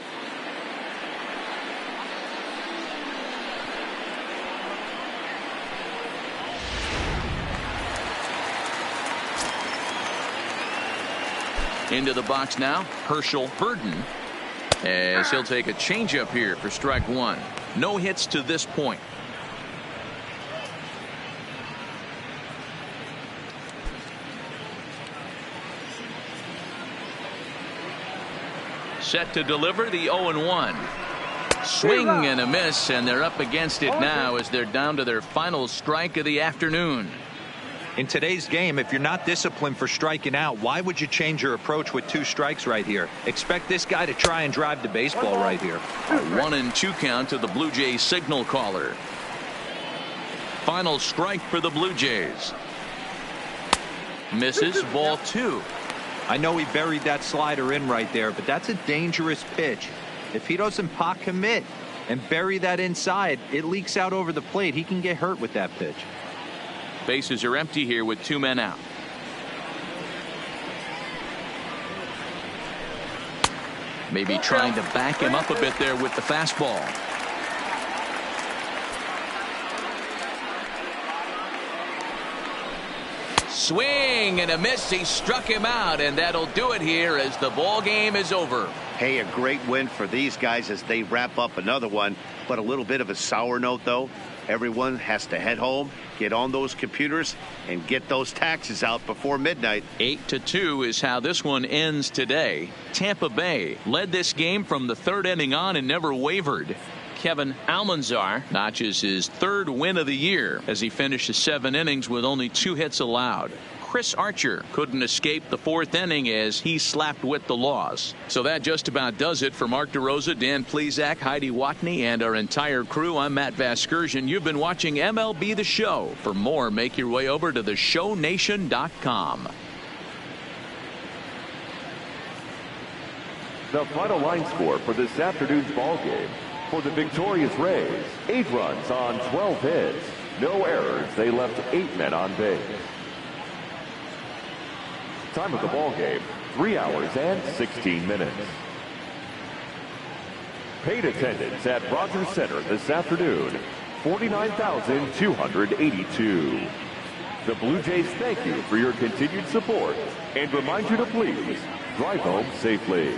Into the box now, Herschel Burden, as he'll take a changeup here for strike one. No hits to this point. Set to deliver the 0-1. Swing and a miss, and they're up against it now as they're down to their final strike of the afternoon. In today's game, if you're not disciplined for striking out, why would you change your approach with 2 strikes right here? Expect this guy to try and drive the baseball right here. A 1-2 count to the Blue Jays signal caller. Final strike for the Blue Jays. Misses, ball 2. I know he buried that slider in right there, but that's a dangerous pitch. If he doesn't pot commit and bury that inside, it leaks out over the plate. He can get hurt with that pitch. Bases are empty here with 2 men out. Maybe trying to back him up a bit there with the fastball. Swing and a miss. He struck him out, and that'll do it here as the ball game is over. Hey, a great win for these guys as they wrap up another one, but a little bit of a sour note though. Everyone has to head home, get on those computers, and get those taxes out before midnight. 8-2 is how this one ends today. Tampa Bay led this game from the 3rd inning on and never wavered. Kevin Almanzar notches his 3rd win of the year as he finishes 7 innings with only 2 hits allowed. Chris Archer couldn't escape the 4th inning as he slapped with the loss. So that just about does it for Mark DeRosa, Dan Plesac, Heidi Watney, and our entire crew. I'm Matt Vasgersian. You've been watching MLB The Show. For more, make your way over to theshownation.com. The final line score for this afternoon's ball game. For the victorious Rays, 8 runs on 12 hits. No errors. They left 8 men on base. Time of the ball game, 3 hours and 16 minutes. Paid attendance at Rogers Center this afternoon, 49,282. The Blue Jays thank you for your continued support and remind you to please drive home safely.